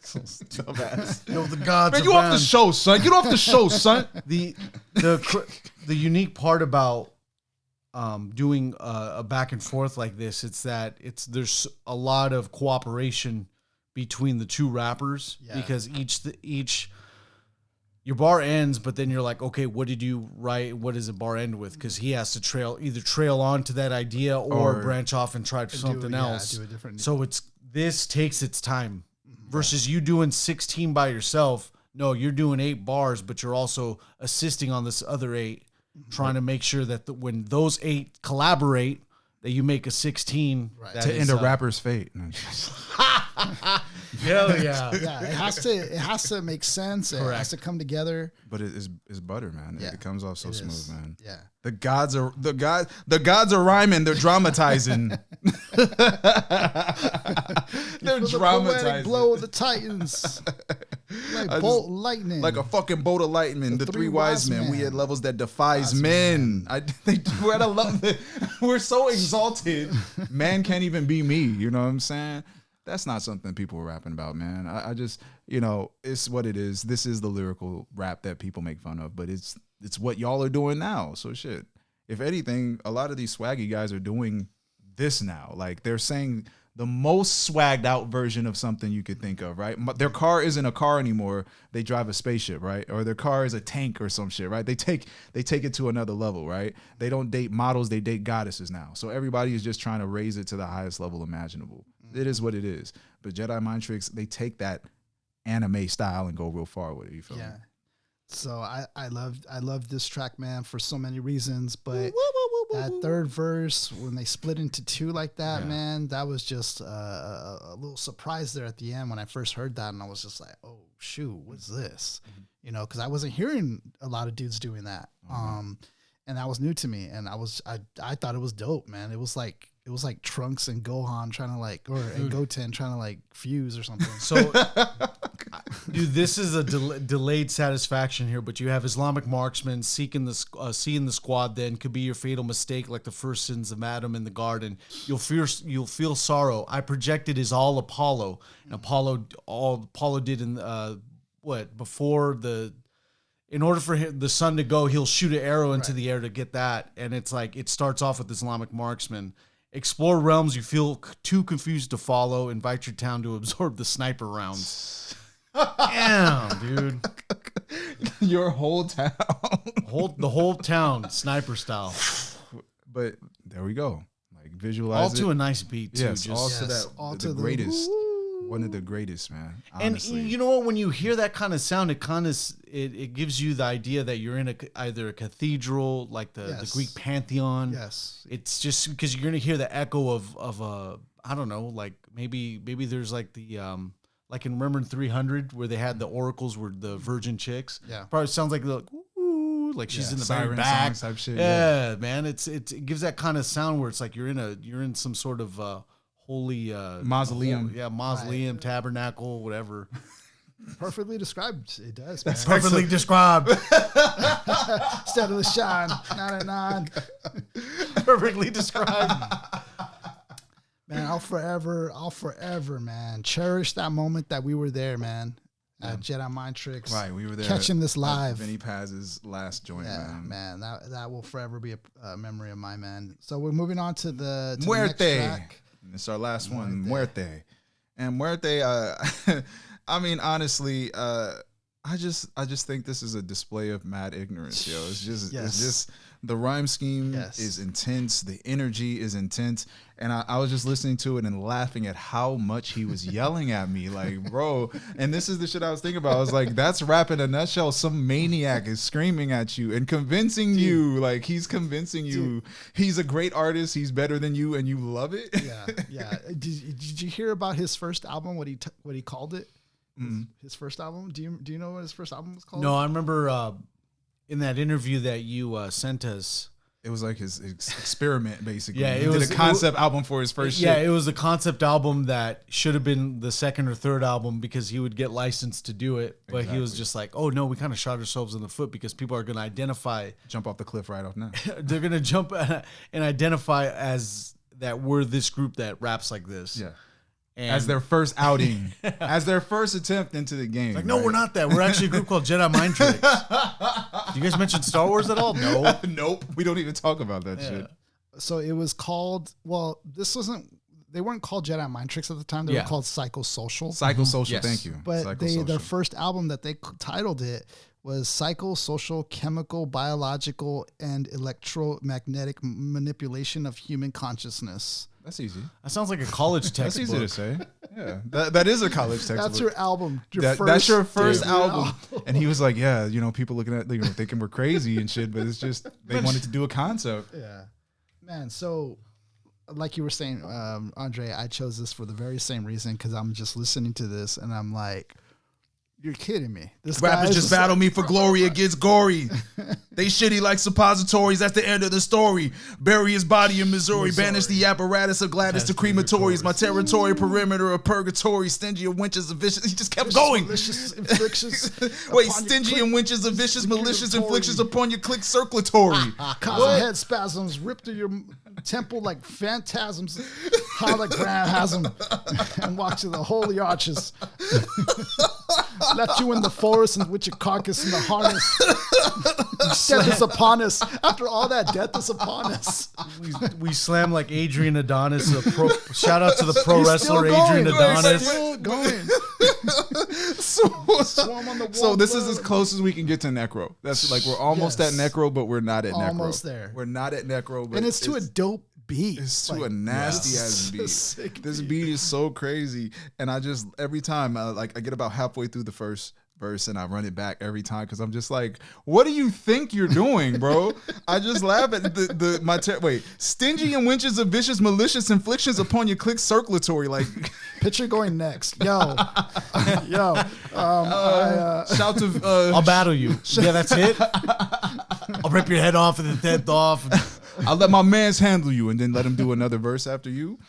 Dumbass. No, the gods. Man, you off the show, son. Get off the show, son. The unique part about doing a back and forth like this, it's that there's a lot of cooperation between the two rappers because each your bar ends, but then you're like, okay, what did you write? What does the bar end with? Because he has to trail on to that idea or branch off and try something else. Do a different. So this takes its time versus you doing 16 by yourself. No, you're doing 8 bars, but you're also assisting on this other 8, trying to make sure that when those 8 collaborate, that you make a 16 to end a rapper's fate. Hell yeah. Yeah, it has to make sense. Correct. It has to come together. But it's butter, man. It comes off so smooth, man. Yeah. The gods are rhyming, they're dramatizing. They're dramatizing. The blow of the Titans. Like bolt lightning. Like a fucking bolt of lightning. The three wise men. We at levels that defies men. We're so exalted. Man can't even be me. You know what I'm saying? That's not something people are rapping about, man. I just, you know, it's what it is. This is the lyrical rap that people make fun of, but it's what y'all are doing now. So shit. If anything, a lot of these swaggy guys are doing this now. Like they're saying the most swagged out version of something you could think of, right? Their car isn't a car anymore. They drive a spaceship, right? Or their car is a tank or some shit, right? They take it to another level, right? They don't date models, they date goddesses now. So everybody is just trying to raise it to the highest level imaginable. It is what it is. But Jedi Mind Tricks, they take that anime style and go real far with it. You feel me? So I love this track, man, for so many reasons. But that third verse, when they split into 2 like that, man, that was just a little surprise there at the end when I first heard that, and I was just like, oh shoot, what's this? You know, because I wasn't hearing a lot of dudes doing that. And that was new to me, and I thought it was dope, man. It was like Trunks and Gohan trying to and Goten trying to fuse or something. So, dude, this is a delayed satisfaction here. But you have Islamic marksmen seeing the squad. Then could be your fatal mistake, like the first sins of Adam in the garden. You'll feel sorrow. I projected is all Apollo, and Apollo did in before the. In order for the sun to go, he'll shoot an arrow into the air to get that. And it's like, it starts off with Islamic marksman. Explore realms you feel too confused to follow. Invite your town to absorb the sniper rounds. Damn, dude. Your whole town. The whole town, sniper style. But there we go. Like, visualize all to a nice beat, too. Yes, all to the greatest. One of the greatest, man. Honestly. And you know what? When you hear that kind of sound, it gives you the idea that you're in either a cathedral, like the Greek pantheon. Yes. It's just because you're gonna hear the echo of I don't know, like maybe there's like the like in Remember 300 where they had the oracles were the virgin chicks. Yeah. Probably sounds like like she's in the very siren back. songs type shit. Yeah, man. It gives that kind of sound where it's like you're in some sort of holy Mausoleum. mausoleum, tabernacle, whatever. Perfectly described. It does, man. Perfectly described. Steadily shine. 99. Perfectly described. Man, I'll forever, man, cherish that moment that we were there, man. At Jedi Mind Tricks. Right, we were there catching this live. Vinny Paz's last joint, man. That will forever be a memory of my man. So we're moving on to the Muerte. The next track. It's our last one, Muerte. And Muerte, I mean, honestly, I just think this is a display of mad ignorance, yo. It's just the rhyme scheme is intense, the energy is intense, and I was just listening to it and laughing at how much he was yelling at me, like, bro. And this is the shit I was thinking about. I was like, that's rap in a nutshell. Some maniac is screaming at you and convincing you, like he's convincing you he's a great artist, he's better than you, and you love it. Yeah. Did you hear about his first album? What he called it? His first album. Do you know what his first album was called? No, I remember in that interview that you sent us. It was like his experiment, basically. Yeah, he did a concept album for his first shit. Yeah, it was a concept album that should have been the second or third album because he would get licensed to do it. But he was just like, oh, no, we kind of shot ourselves in the foot because people are going to identify. Jump off the cliff right off now. They're going to jump and identify as that we're this group that raps like this. Yeah. And as their first outing, as their first attempt into the game. Like, no, we're not that. We're actually a group called Jedi Mind Tricks. Do you guys mention Star Wars at all? No. Nope. We don't even talk about that shit. So it was called, they weren't called Jedi Mind Tricks at the time. They were called Psychosocial. Psychosocial, Yes. thank you. But their first album that they titled it was Psychosocial, Chemical, Biological, and Electromagnetic Manipulation of Human Consciousness. That's easy. That sounds like a college textbook. That's easy to say. Yeah, that is a college textbook. That's your album. That's your first album. And he was like, yeah, people looking at, thinking we're crazy and shit, but it's just, they wanted to do a concept. Yeah. Man, so like you were saying, Andre, I chose this for the very same reason because I'm just listening to this and I'm like, you're kidding me. This Rappers just battle me for glory. It gets gory. They shitty like suppositories. That's the end of the story. Bury his body in Missouri. Banish the apparatus of Gladys to crematories. My territory, perimeter of purgatory. Stingy of winches of vicious. He just kept going. Malicious inflictions. Wait, stingy and winches of vicious, malicious inflictions upon your click circulatory. Causing head spasms. Rip through your temple like phantasms. Hologram has them. And walk to the holy arches. Left you in the forest and with your carcass in the harness. Death is upon us. After all that, death is upon us. We slam like Adrian Adonis. Shout out to the pro wrestler Adrian Adonis. Still going. So this is as close as we can get to Necro. That's like we're almost at Necro, but we're not at Necro. Almost there. We're not at Necro, but And it's to a dope beat. It's to a nasty ass beat. This beat is so crazy, and I just every time I get about halfway through the first verse and I run it back every time because I'm just like, what do you think you're doing, bro? I just laugh at wait, stingy and winches of vicious, malicious inflictions upon your click circulatory, like. Picture going next, yo. Shout to I'll battle you. Yeah, that's it. I'll rip your head off and the tenth off. I'll let my mans handle you and then let him do another verse after you.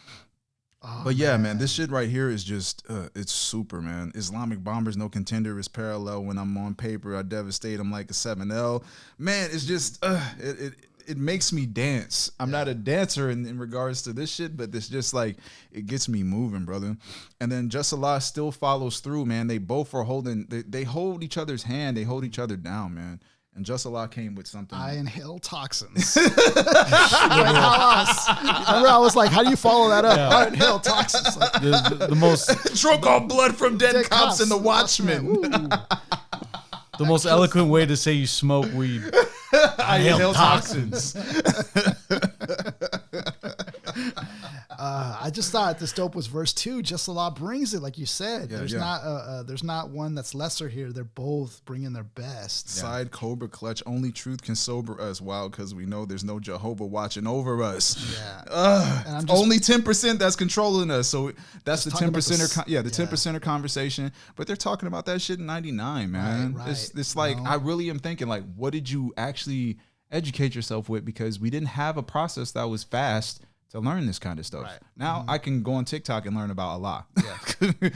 But yeah, man, this shit right here is just, it's super, man. Islamic bombers, no contender is parallel. When I'm on paper, I devastate them like a seminal. Man, it's just, it makes me dance. I'm not a dancer in regards to this shit, but this just like, it gets me moving, brother. And then Just Allah still follows through, man. They both are holding, they hold each other's hand. They hold each other down, man. And Just Allah came with something. I inhale toxins. I was like, how do you follow that up? I inhale toxins. Like, The most drunk on blood from dead cops and the Watchmen. the most eloquent way to say you smoke weed. I inhale toxins. just thought this dope was verse 2. Just Allah brings it, like you said. Yeah, there's not one that's lesser here. They're both bringing their best. Side Cobra clutch. Only truth can sober us. Wow, because we know there's no Jehovah watching over us. Yeah. And I'm just, only 10% that's controlling us. So that's the 10%er. The 10%er conversation. But they're talking about that shit in 99, man. Right. It's like, I really am thinking, like, what did you actually educate yourself with? Because we didn't have a process that was fast to learn this kind of stuff. Right. Now I can go on TikTok and learn about Allah. Yeah.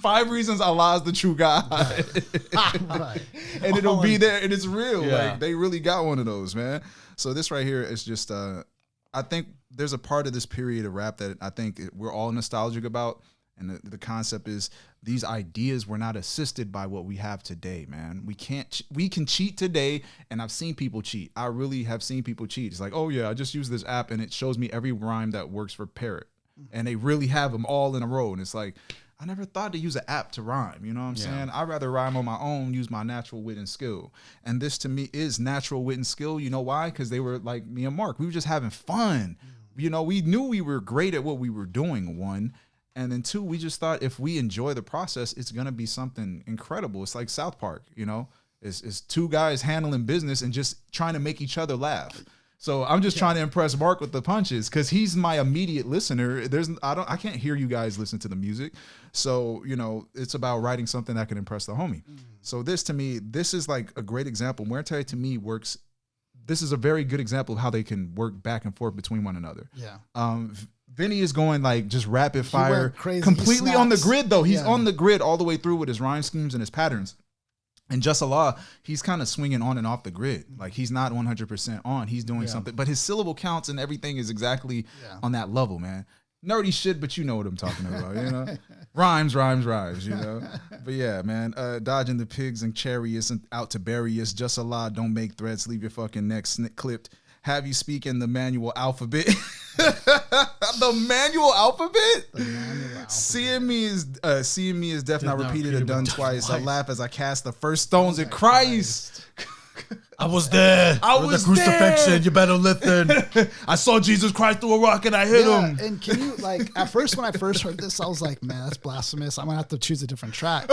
5 reasons Allah is the true God. right. And it'll be there and it's real. Yeah. Like they really got one of those, man. So this right here is just I think there's a part of this period of rap that I think we're all nostalgic about. And the concept is these ideas were not assisted by what we have today, man. We can cheat today, and I've seen people cheat. I really have seen people cheat. It's like, oh yeah, I just use this app and it shows me every rhyme that works for Parrot. And they really have them all in a row. And it's like, I never thought to use an app to rhyme. You know what I'm saying? I'd rather rhyme on my own, use my natural wit and skill. And this to me is natural wit and skill. You know why? Because they were like me and Mark. We were just having fun. You know, we knew we were great at what we were doing, one. And then 2, we just thought if we enjoy the process, it's going to be something incredible. It's like South Park, you know, it's 2 guys handling business and just trying to make each other laugh. So I'm just trying to impress Mark with the punches because he's my immediate listener. I can't hear you guys listen to the music. So, you know, it's about writing something that can impress the homie. So this to me, this is like a great example. Muay Thai to me works. This is a very good example of how they can work back and forth between one another. Yeah. Vinny is going like just rapid fire, crazy. completely on the grid though. He's on the grid all the way through with his rhyme schemes and his patterns. And Just Allah, he's kind of swinging on and off the grid. Like he's not 100% on. He's doing something, but his syllable counts and everything is exactly on that level, man. Nerdy shit, but you know what I'm talking about, you know? rhymes, you know? But yeah, man, dodging the pigs and chariots and out to bury us. Just Allah, don't make threats, leave your fucking neck clipped. Have you speak in the manual alphabet. The manual alphabet? Seeing me is death not repeated or done twice. I laugh as I cast the first stones at Christ. I was there. I was the crucifixion. there. You better listen. I saw Jesus Christ through a rock and I hit him. And can you, like, at first when I first heard this, I was like, man, that's blasphemous. I'm going to have to choose a different track.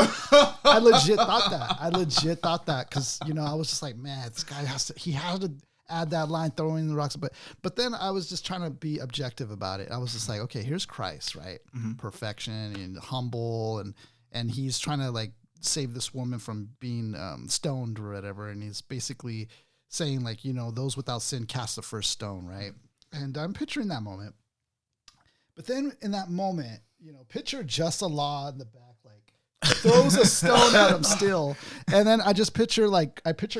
I legit thought that because, you know, I was just like, man, this guy has to add that line, throwing the rocks. But then I was just trying to be objective about it. I was just like, okay, here's Christ, right? Perfection and humble. And he's trying to like save this woman from being stoned or whatever. And he's basically saying like, you know, those without sin cast the first stone, right? And I'm picturing that moment. But then in that moment, you know, picture Just Allah in the back, like throws a stone at him still. And then I just picture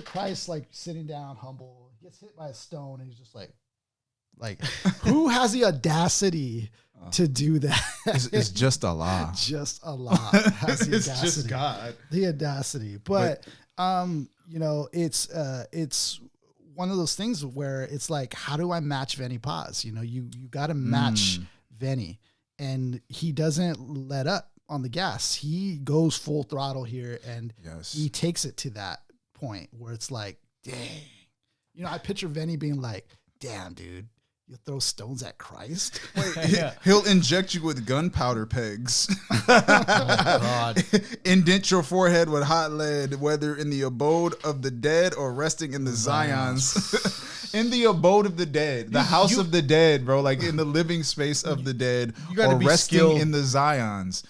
Christ like sitting down, humble, gets hit by a stone, and he's just like who has the audacity to do that? It's just Allah. Just Allah has the It's audacity. just God. The audacity. But you know, it's one of those things where it's like, how do I match Venny Paz? You know, you got to match Venny, and he doesn't let up on the gas. He goes full throttle here, and he takes it to that point where it's like, dang. You know, I picture Venny being like, damn, dude, you throw stones at Christ? Wait, he'll inject you with gunpowder pegs. Oh, God. Indent your forehead with hot lead, whether in the abode of the dead or resting in the Zions. In the abode of the dead, the house of the dead, bro, like in the living space of the dead, or resting in the Zions.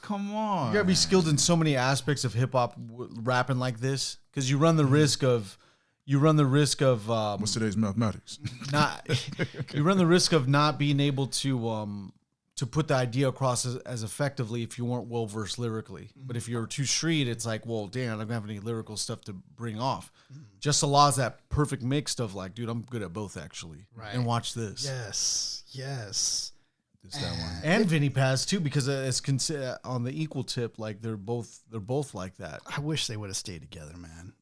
Come on. You gotta be skilled in so many aspects of hip hop rapping like this, because you run the risk of what's today's mathematics? You run the risk of not being able to put the idea across as effectively if you weren't well versed lyrically. But if you're too street, it's like, well, damn, I don't have any lyrical stuff to bring off. Just Allah's that perfect mix of like, dude, I'm good at both actually. Right. And watch this. Yes. Just that one. And Vinny Paz too, because it's on the equal tip, like they're both like that. I wish they would have stayed together, man.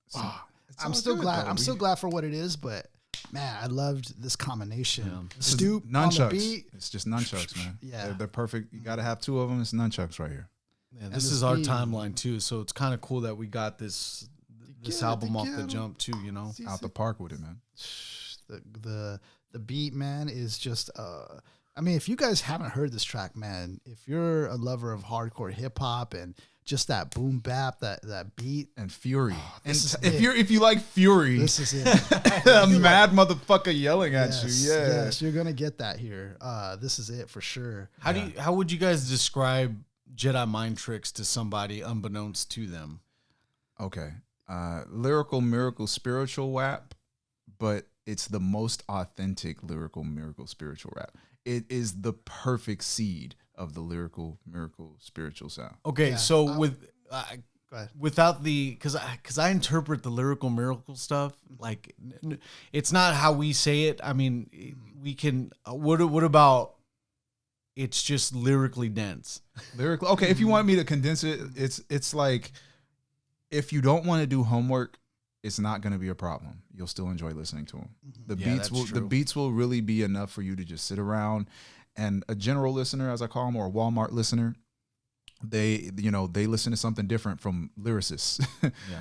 I'm all still good, glad. though. I'm still glad for what it is, but man, I loved this combination. This is Stoupe on the nunchucks. beat. It's just nunchucks, man. Yeah. They're perfect. You got to have 2 of them. It's nunchucks right here. Yeah, this is our timeline too, so it's kind of cool that we got this album off the jump too. You know, Out the park with it, man. The beat, man, is just. I mean, if you guys haven't heard this track, man, if you're a lover of hardcore hip hop and just that boom bap, that beat and fury, and this is if you like fury, this is it. a mad motherfucker yelling at Yes, you. Yeah. yes, you're gonna get that here. This is it for sure. How would you guys describe Jedi mind tricks to somebody unbeknownst to them? Okay. Lyrical miracle spiritual rap, but it's the most authentic lyrical miracle spiritual rap. It is the perfect seed of the lyrical miracle spiritual sound. Okay, Yeah, so Go ahead. without the because I interpret the lyrical miracle stuff like it's not how we say it. I mean, we can. What about? It's just lyrically dense. Lyrical. Okay, if you want me to condense it, it's like if you don't want to do homework, it's not going to be a problem. You'll still enjoy listening to them. The beats will really be enough for you to just sit around. And a general listener, as I call them, or a Walmart listener, they listen to something different from lyricists.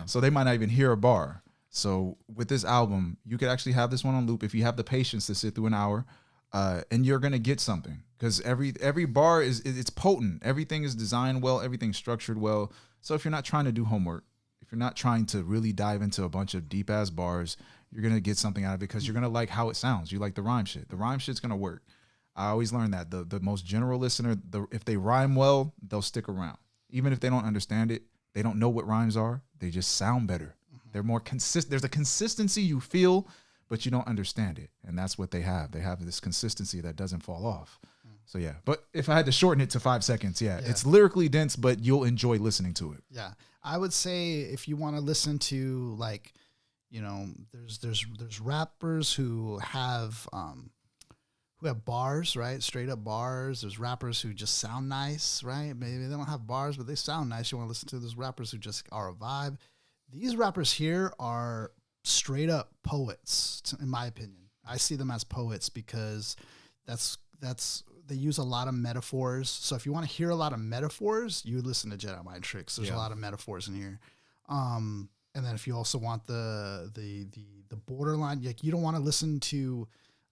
So they might not even hear a bar. So with this album, you could actually have this one on loop if you have the patience to sit through an hour, and you're gonna get something because every bar it's potent. Everything is designed well. Everything's structured well. So if you're not trying to do homework, if you're not trying to really dive into a bunch of deep ass bars, you're gonna get something out of it because you're gonna like how it sounds. You like the rhyme shit. The rhyme shit's gonna work. I always learn that the most general listener, if they rhyme well, they'll stick around. Even if they don't understand it, they don't know what rhymes are, they just sound better. They're more consistent. There's a consistency you feel, but you don't understand it. And that's what they have. They have this consistency that doesn't fall off. So yeah, but if I had to shorten it to 5 seconds, it's lyrically dense, but you'll enjoy listening to it. Yeah. I would say if you want to listen to like, there's rappers who have bars, right? Straight up bars. There's rappers who just sound nice, right? Maybe they don't have bars, but they sound nice. You want to listen to those rappers who just are a vibe. These rappers here are straight up poets, in my opinion. I see them as poets because they use a lot of metaphors. So if you want to hear a lot of metaphors, you would listen to Jedi Mind Tricks. There's a lot of metaphors in here. And then if you also want the borderline, like you don't want to listen to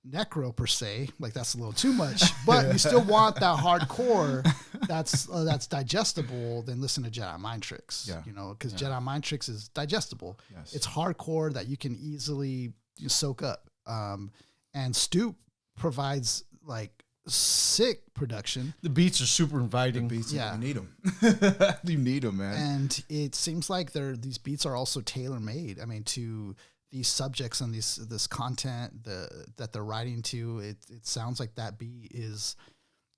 Necro per se, like that's a little too much, but you still want that hardcore that's digestible, then listen to Jedi Mind Tricks. Because Jedi Mind Tricks is digestible. Yes. It's hardcore that you can easily soak up. And Stoupe provides like sick production. The beats are super inviting. You need them. You need them, man. And it seems like these beats are also tailor made. I mean, to these subjects and this content that they're writing to, it sounds like that beat is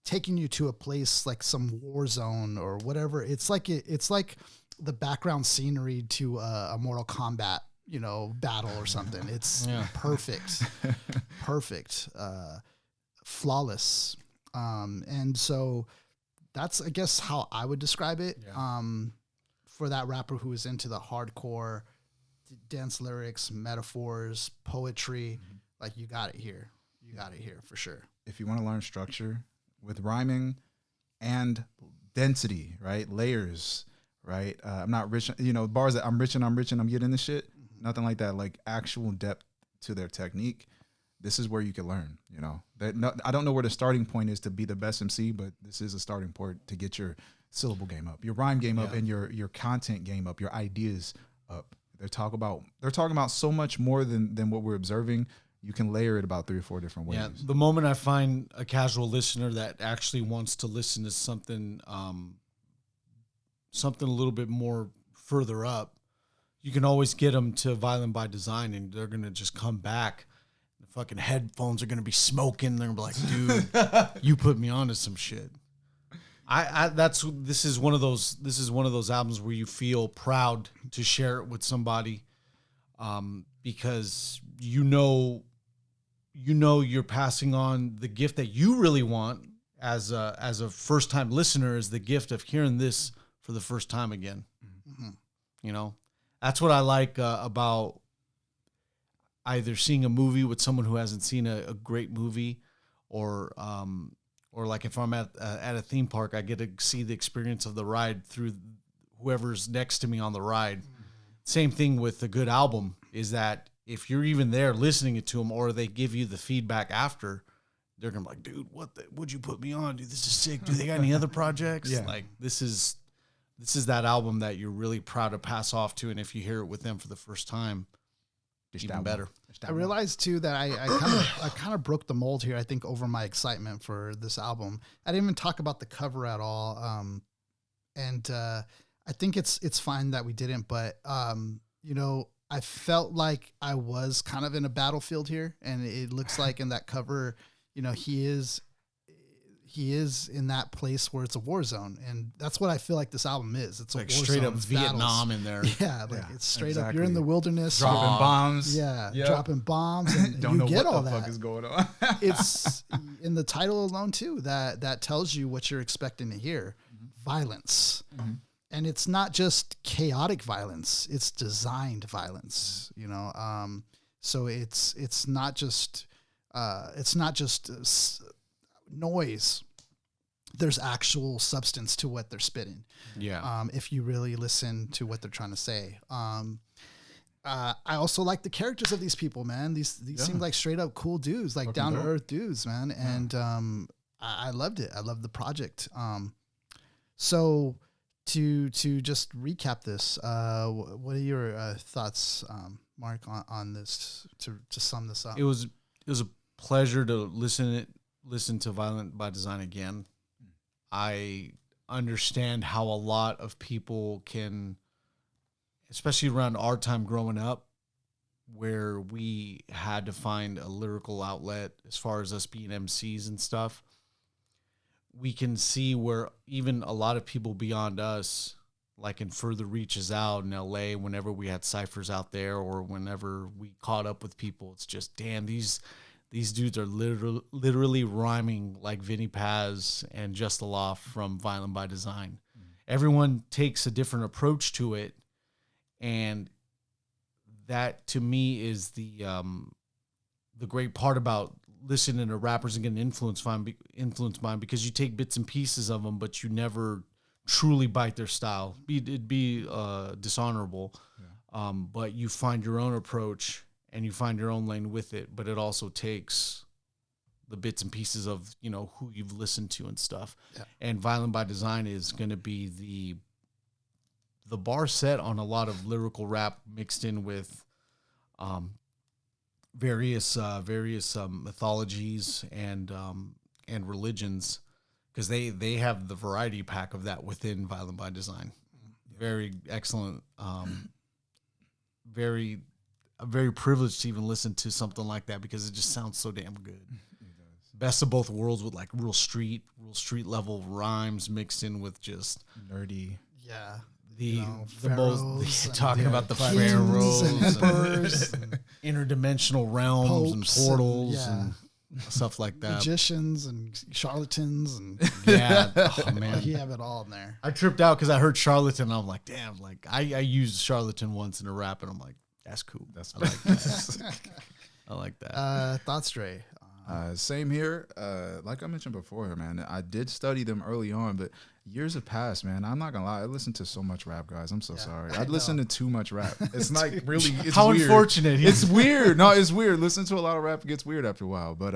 taking you to a place like some war zone or whatever. It's like the background scenery to a Mortal Kombat, battle or something. It's perfect, flawless. And so that's, I guess, how I would describe it. For that rapper who is into the hardcore dense lyrics, metaphors, poetry, like you got it here. You got it here for sure. If you want to learn structure with rhyming and density, right? Layers, right? I'm not rich, bars that I'm rich and I'm getting this shit. Nothing like that. Like actual depth to their technique. This is where you can learn, I don't know where the starting point is to be the best MC, but this is a starting point to get your syllable game up, your rhyme game up, and your content game up, your ideas up. They're talking about so much more than what we're observing. You can layer it about 3 or 4 different ways. Yeah, the moment I find a casual listener that actually wants to listen to something a little bit more further up, you can always get them to Violent by Design, and they're gonna just come back. The fucking headphones are gonna be smoking. They're gonna be like, "Dude, you put me onto some shit." This is one of those albums where you feel proud to share it with somebody, because you're passing on the gift that you really want as a first time listener, is the gift of hearing this for the first time again. That's what I like about either seeing a movie with someone who hasn't seen a great movie, or like if I'm at a theme park, I get to see the experience of the ride through whoever's next to me on the ride. Same thing with a good album, is that if you're even there listening to them, or they give you the feedback after, they're gonna be like, dude, what'd you put me on? Dude, this is sick. Do they got any other projects? Yeah. Like this is that album that you're really proud to pass off to, and if you hear it with them for the first time, even better. I realized too that I kind of broke the mold here. I think over my excitement for this album, I didn't even talk about the cover at all. And I think it's fine that we didn't, but you know, I felt like I was kind of in a battlefield here, and it looks like in that cover, you know, he is in that place where it's a war zone, and that's what I feel like this album is. It's like a war straight zone. up It's Vietnam battles. in there. Yeah, like it's straight up. You're in exactly. the wilderness, Dropping bombs. Yeah, Yep. dropping bombs, and Don't you know get what all the that. fuck is going on. It's in the title alone too. That tells you what you're expecting to hear: violence. And it's not just chaotic violence; it's designed violence. You know, so it's not just noise. There's actual substance to what they're spitting. Yeah. If you really listen to what they're trying to say. I also like the characters of these people, man. These seem like straight up cool dudes, like down to earth dudes, man. And I loved it. I loved the project. So to just recap this, what are your thoughts, Mark, on this? To sum this up, It was a pleasure to listen to Violent by Design again. I understand how a lot of people can, especially around our time growing up, where we had to find a lyrical outlet as far as us being MCs and stuff. We can see where even a lot of people beyond us, like in further reaches out in LA, whenever we had ciphers out there or whenever we caught up with people, it's just, damn, these dudes are literally rhyming like Vinny Paz and Just the Law from Violent by Design. Everyone takes a different approach to it, and that to me is the great part about listening to rappers and getting influenced by them, because you take bits and pieces of them, but you never truly bite their style. It'd be dishonorable, but you find your own approach and you find your own lane with it. But it also takes the bits and pieces of, you know, who you've listened to and stuff. Yeah. And Violent by Design is going to be the bar set on a lot of lyrical rap mixed in with various mythologies and religions, because they have the variety pack of that within Violent by Design. Very excellent. Very privileged to even listen to something like that, because it just sounds so damn good. Best of both worlds, with like real street level rhymes mixed in with just Nerdy. Yeah. The pharaohs most talking about the kings pharaohs and emperors and interdimensional realms and popes portals and stuff like that. magicians and charlatans and Yeah, oh man, you have it all in there. I tripped out because I heard charlatan. I'm like, damn, like I used charlatan once in a rap, and I'm like, that's cool. I like that. I like that. Thoughts, Dre? Same here. Like I mentioned before, man, I did study them early on, but years have passed, man. I'm not gonna lie. I listened to so much rap, guys. I'm so sorry. I listened to too much rap. It's like really, it's how weird. Unfortunate. It's weird. No, it's weird. Listen to a lot of rap, it gets weird after a while. But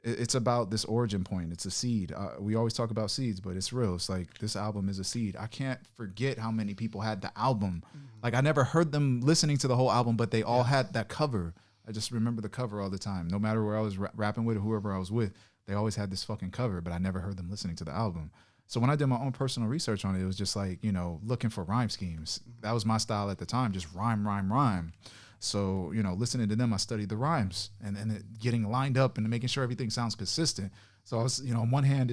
it's about this origin point. It's a seed. We always talk about seeds, but it's real. It's like this album is a seed. I can't forget how many people had the album. Like I never heard them listening to the whole album, but they all had that cover. I just remember the cover all the time. No matter where I was rapping with or whoever I was with, they always had this fucking cover, but I never heard them listening to the album. So when I did my own personal research on it, it was just like, you know, looking for rhyme schemes. That was my style at the time, just rhyme. So, you know, listening to them, I studied the rhymes and it getting lined up and making sure everything sounds consistent. So I was, you know, on one hand,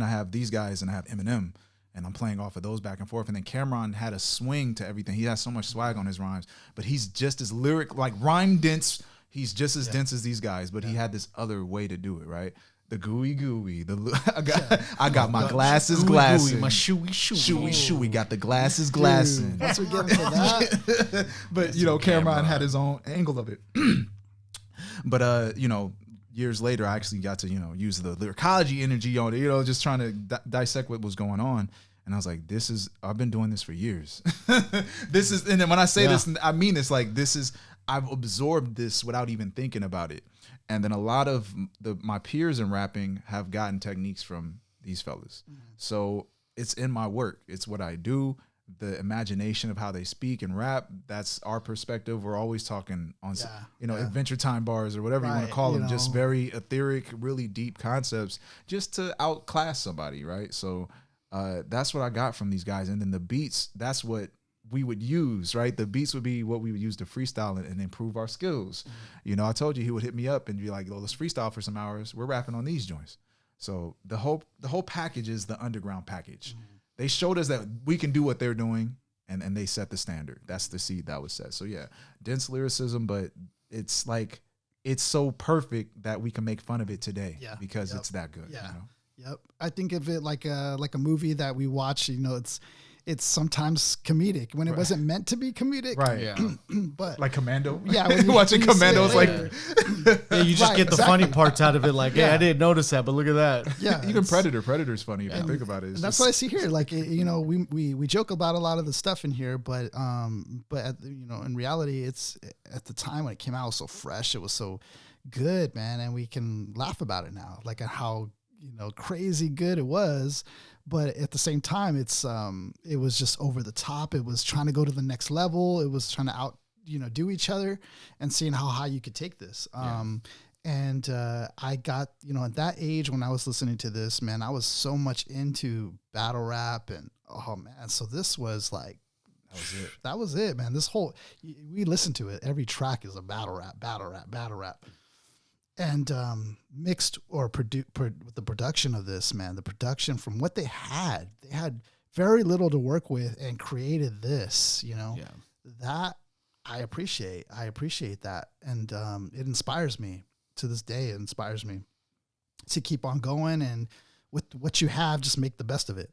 I have these guys and I have Eminem. And I'm playing off of those back and forth. And then Cameron had a swing to everything. He has so much swag on his rhymes, but he's just as lyric, like rhyme dense. He's just as dense as these guys, but he had this other way to do it, right? The gooey. I got my glasses glassing. My shoey. Got the glasses glassing. Once we get into that, But you know, Cameron had his own angle of it. But you know, years later, I actually got to, you know, use the lyricology energy on it, you know, just trying to dissect what was going on. And I was like, I've been doing this for years. And then when I say this, I mean this, like, I've absorbed this without even thinking about it. And then a lot of my peers in rapping have gotten techniques from these fellas. So it's in my work. It's what I do. The imagination of how they speak and rap, that's our perspective. We're always talking on, Adventure Time bars or whatever you want to call them, just very etheric, really deep concepts just to outclass somebody, right? So that's what I got from these guys. And then the beats, that's what we would use, right? The beats would be what we would use to freestyle and improve our skills. I told you he would hit me up and be like, let's freestyle for some hours. We're rapping on these joints. So the whole package is the underground package. They showed us that we can do what they're doing, and they set the standard. That's the seed that was set. So yeah, dense lyricism, but it's like, it's so perfect that we can make fun of it today because it's that good. Yeah. Yep. I think of it like a movie that we watch, it's sometimes comedic when it wasn't meant to be comedic. Right. Yeah. But like Commando. Yeah. When watching Commando, it's like, you just get the funny parts out of it. Like, hey, I didn't notice that, but look at that. Yeah. Even Predator's funny if you think about it. And that's what I see here. Like, we joke about a lot of the stuff in here, but in reality, it's at the time when it came out, it was so fresh. It was so good, man. And we can laugh about it now, like how, crazy good it was. But at the same time, it was just over the top. It was trying to go to the next level. It was trying to do each other and seeing how high you could take this. And I got, at that age when I was listening to this, man, I was so much into battle rap and, oh man. So this was like, that was it, man. We listened to it. Every track is a battle rap. And mixed or with the production of this, man, the production from what they had very little to work with and created this, that I appreciate that. And it inspires me to this day. It inspires me to keep on going, and with what you have, just make the best of it,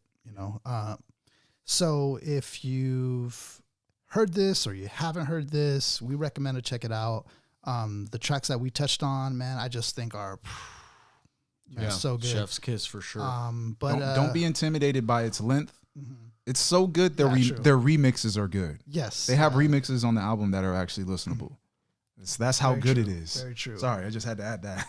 So if you've heard this or you haven't heard this, we recommend to check it out. The tracks that we touched on, man, I just think are so good. Chef's kiss for sure. But don't be intimidated by its length. It's so good. Their remixes are good. Yes, they have remixes on the album that are actually listenable. That's how good it is. Very true. Sorry, I just had to add that.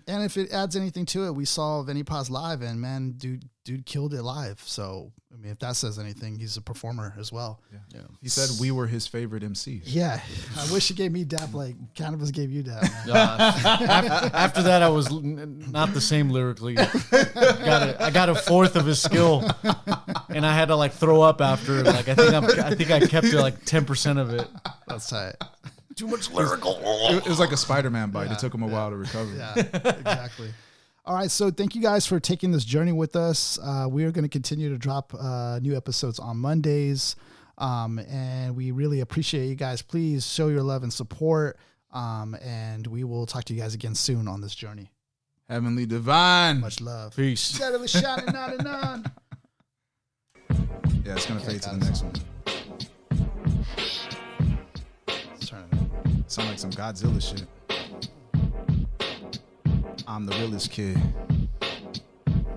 And if it adds anything to it, we saw Vinny Paz live, and man, dude killed it live. So I mean, if that says anything, he's a performer as well. Yeah. He said we were his favorite MCs. Yeah, I wish he gave me dap like Cannabis gave you dap. After that, I was not the same lyrically. I got a fourth of his skill, and I had to like throw up after. Like I think I kept it like 10% of it. That's tight. Too much lyrical. It was like a Spider-Man bite. It took him a while to recover. Yeah, exactly. All right, so thank you guys for taking this journey with us. We are going to continue to drop new episodes on Mondays, and we really appreciate you guys. Please show your love and support, and we will talk to you guys again soon on this journey. Heavenly Divine. Much love. Peace. Steadily shining 99. Yeah, it's going to fade to the next one. Sound like some Godzilla shit. I'm the realest kid.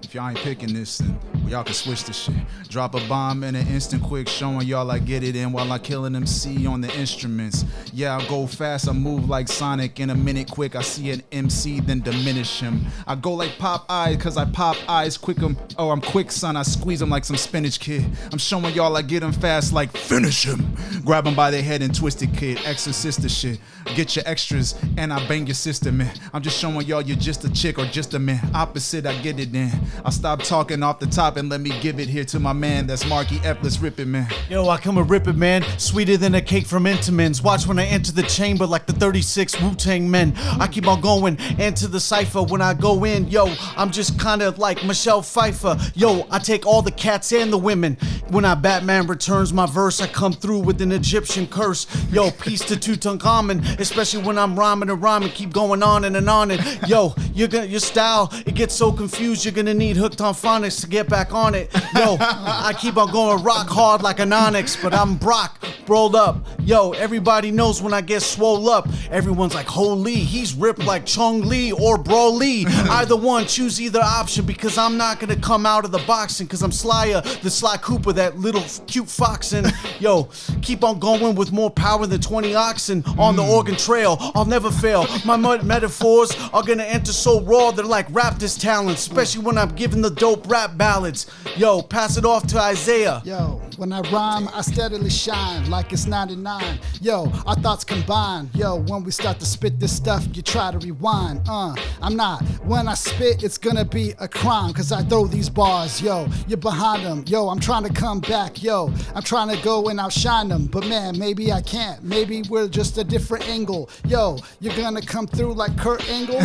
If y'all ain't picking this, then y'all can switch the shit. Drop a bomb in an instant quick, showing y'all I get it in while I kill an MC on the instruments. Yeah, I go fast, I move like Sonic. In a minute quick, I see an MC, then diminish him. I go like Popeye, cause I pop eyes quick him. Oh, I'm quick, son, I squeeze him like some spinach kid. I'm showing y'all I get him fast like finish him. Grab him by the head and twist it, kid. Exorcist the shit. Get your extras, and I bang your sister, man. I'm just showing y'all you're just a chick or just a man. Opposite, I get it in. I'll stop talking off the top and let me give it here to my man. That's Marky F. Let's rip it, man. Yo, I come a rip it, man. Sweeter than a cake from Intamins. Watch when I enter the chamber like the 36 Wu-Tang men. I keep on going, into the cipher when I go in. Yo, I'm just kind of like Michelle Pfeiffer. Yo, I take all the cats and the women. When Batman returns my verse, I come through with an Egyptian curse. Yo, peace to Tutankhamun, especially when I'm rhyming and rhyming. Keep going on and on. And yo, your style, it gets so confused. You're gonna need need hooked on phonics to get back on it. Yo, I keep on going rock hard like an onyx, but I'm Brock, rolled up. Yo, everybody knows when I get swole up. Everyone's like, holy, he's ripped like Chong Li or Broly. Either one, choose either option, because I'm not gonna come out of the boxing, cause I'm Slyer, the Sly Cooper, that little cute fox. And yo, keep on going with more power than 20 oxen on the Oregon Trail. I'll never fail. My metaphors are gonna enter so raw, they're like Raptors talents, especially when I'm giving the dope rap ballads. Yo, pass it off to Isaiah. Yo, when I rhyme, I steadily shine like it's 99. Yo, our thoughts combine. Yo, when we start to spit this stuff, you try to rewind. I'm not. When I spit, it's gonna be a crime, cause I throw these bars. Yo, you're behind them. Yo, I'm trying to come back. Yo, I'm trying to go and outshine them. But man, maybe I can't. Maybe we're just a different angle. Yo, you're gonna come through like Kurt Angle.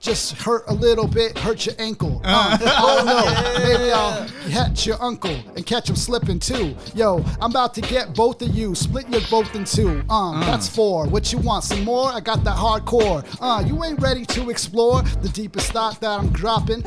Just hurt a little bit, hurt your ankle. I don't know. Maybe I'll catch your uncle and catch him slipping too. Yo, I'm about to get both of you, split you both in two. That's 4. What you want? Some more? I got that hardcore. You ain't ready to explore the deepest thought that I'm dropping.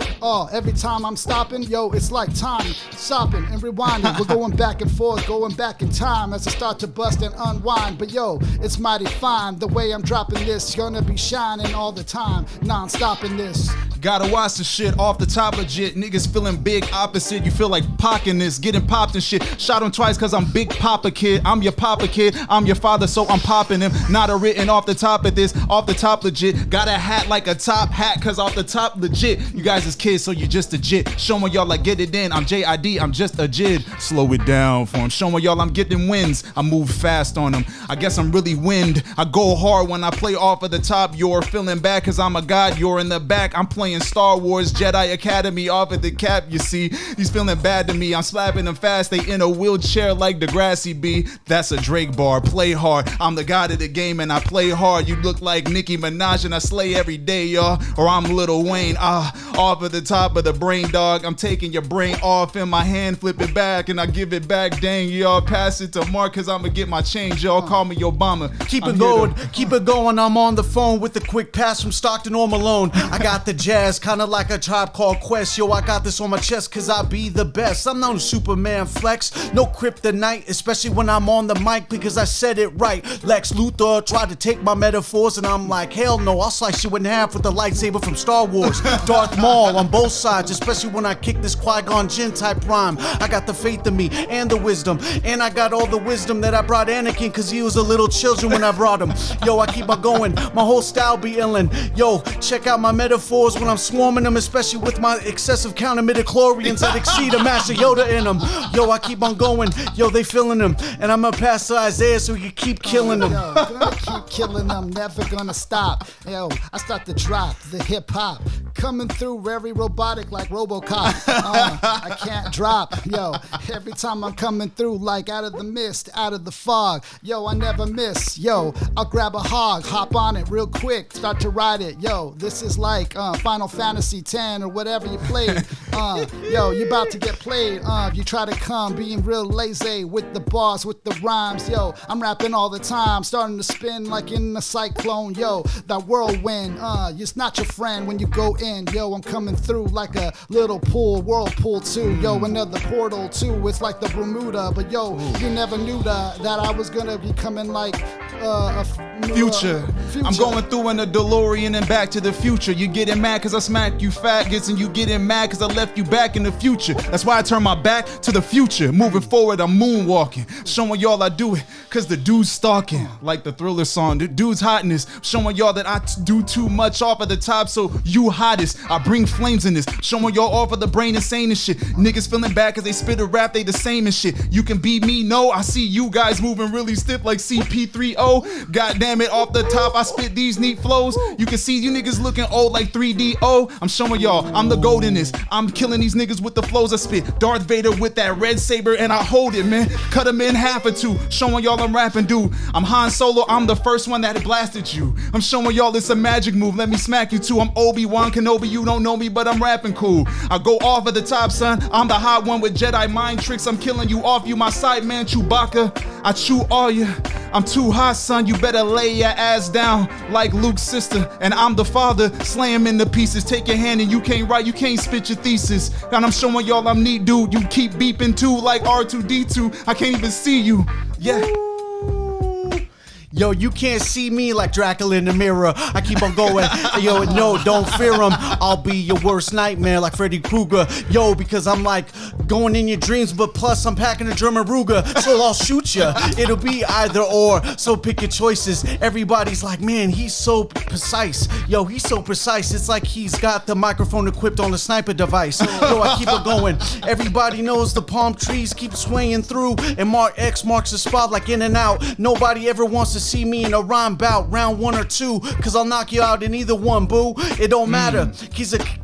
Every time I'm stopping, yo, it's like time stopping and rewinding. We're going back and forth, going back in time as I start to bust and unwind. But yo, it's mighty fine the way I'm dropping this. Gonna be shining all the time, non-stopping this. Gotta watch the shit off the top legit. Niggas feeling big opposite. You feel like pocking this, getting popped and shit. Shot him twice cause I'm Big Papa Kid. I'm your Papa Kid. I'm your father, so I'm popping him. Not a written off the top of this, off the top legit. Got a hat like a top hat cause off the top legit. You guys is kids, so you just a jit. Showing y'all like get it in. I'm JID, I'm just a jid. Slow it down for him. Showing y'all I'm getting wins. I move fast on them. I guess I'm really wind. I go hard when I play off of the top. You're feeling bad cause I'm a god. You're in the back. I'm playing Star Wars Jedi Academy off of the cap, you see. He's feeling bad to me. I'm slapping them fast. They in a wheelchair like Degrassi B. That's a Drake bar. Play hard. I'm the god of the game and I play hard. You look like Nicki Minaj and I slay every day, y'all. Or I'm Lil Wayne. Off of the top of the brain, dog. I'm taking your brain off in my hand, flip it back and I give it back. Dang, y'all. Pass it to Mark cause I'ma get my change, y'all. Call me Obama. Keep it going, keep it going. I'm on the phone with the quick pass from Stockton or Malone. I got the jazz, kinda like a Tribe Called Quest. Yo, I got this on my chest cause I be the best. I'm no Superman flex, no kryptonite, especially when I'm on the mic because I said it right. Lex Luthor tried to take my metaphors and I'm like, hell no, I'll slice you in half with the lightsaber from Star Wars. Darth Maul on both sides, especially when I kick this Qui-Gon Jinn type rhyme. I got the faith in me and the wisdom, and I got all the wisdom that I brought Anakin cause he was a little children when I brought him. Yo, I keep on going, my whole style be illin'. Yo, check out my metaphors when I'm swarming them, especially with my excessive count of midichlorians that exceed a Master Yoda in them. Yo, I keep on going. Yo, they feeling them. And I'm gonna pass to Isaiah so he can keep killing them. Yo, gonna keep killing them, never gonna stop. Yo, I start to drop the hip hop. Coming through very robotic like RoboCop. I can't drop. Yo, every time I'm coming through like out of the mist, out of the fog. Yo, I never miss. Yo, I'll grab a hog, hop on it real quick, start to ride it. Yo, this is like Final Fantasy X or whatever you played. Yo, you about to get played. You try to come being real lazy with the bars, with the rhymes. Yo, I'm rapping all the time, starting to spin like in a cyclone. Yo, that whirlwind, it's not your friend when you go in. Yo, I'm coming through like a little pool, whirlpool too. Yo, another portal too. It's like the Bermuda, but yo, you never knew that I was gonna be coming like future. I'm going through in a DeLorean and back to the future. You getting mad cause I smacked you faggots, and you getting mad cause I left you back in the future. That's why I turn my back to the future. Moving forward, I'm moonwalking, showing y'all I do it cause the dude's stalking. Like the Thriller song, the dude's hotness, showing y'all that I do too much off of the top, so you hottest. I bring flames in this, showing y'all off of the brain insane and shit. Niggas feeling bad cause they spit a rap, they the same and shit. You can beat me, no, I see you guys moving really stiff like CP3O. God damn it, off the top I spit these neat flows. You can see you niggas looking old like 3DO. I'm showing y'all I'm the gold in this. I'm killing these niggas with the flows I spit. Darth Vader with that red saber and I hold it, man. Cut him in half or two, showing y'all I'm rapping, dude. I'm Han Solo, I'm the first one that blasted you. I'm showing y'all it's a magic move, let me smack you too. I'm Obi-Wan Kenobi, you don't know me, but I'm rapping cool. I go off at the top, son. I'm the hot one with Jedi mind tricks. I'm killing you off, you my side man, Chewbacca. I chew all you. I'm too hot, son, you better lay your ass down like Luke's sister. And I'm the father, slay him into pieces. Take your hand and you can't write, you can't spit your thesis. And I'm showing y'all I'm neat, dude. You keep beeping too like R2-D2. I can't even see you. Yeah. Yo, you can't see me like Dracula in the mirror. I keep on going. Yo, no, don't fear him. I'll be your worst nightmare like Freddy Krueger. Yo, because I'm like going in your dreams, but plus I'm packing a German Ruger, so I'll shoot you. It'll be either or, so pick your choices. Everybody's like, man, he's so precise. Yo, he's so precise. It's like he's got the microphone equipped on a sniper device. Yo, I keep it going. Everybody knows the palm trees keep swaying through, and Mark X marks the spot like in and out. Nobody ever wants to see me in a rhyme bout, round 1 or 2, cause I'll knock you out in either one, boo. It don't matter,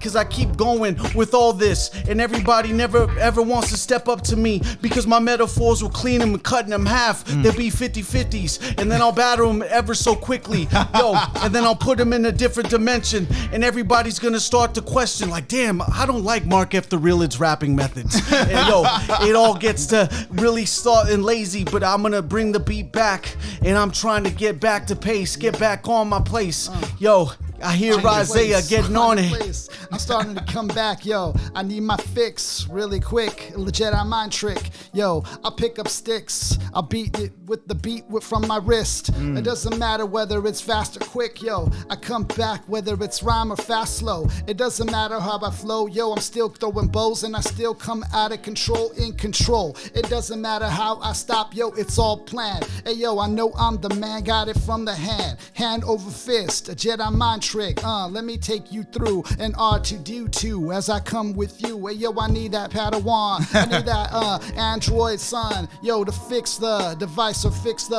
cause I keep going with all this, and everybody never ever wants to step up to me, because my metaphors will clean them and cut them half. They'll be 50-50s, and then I'll battle them ever so quickly. Yo, and then I'll put them in a different dimension, and everybody's gonna start to question, like, damn, I don't like Mark F. the Realid's rapping methods. And yo, it all gets to really start and lazy, but I'm gonna bring the beat back, and I'm trying to get back to pace, get back on my place. Yo, I hear Isaiah getting on it. I'm starting to come back, yo. I need my fix really quick. Jedi Mind trick, yo. I'll pick up sticks. I'll beat it with the beat from my wrist. It doesn't matter whether it's fast or quick, yo. I come back whether it's rhyme or fast, slow. It doesn't matter how I flow, yo. I'm still throwing bows and I still come out of control, in control. It doesn't matter how I stop, yo. It's all planned. Hey, yo, I know I'm the man. Got it from the hand over fist. A Jedi Mind trick. Let me take you through an R2-D2 as I come with you. Hey, yo, I need that Padawan. I need that Android son. Yo, to fix the device or fix the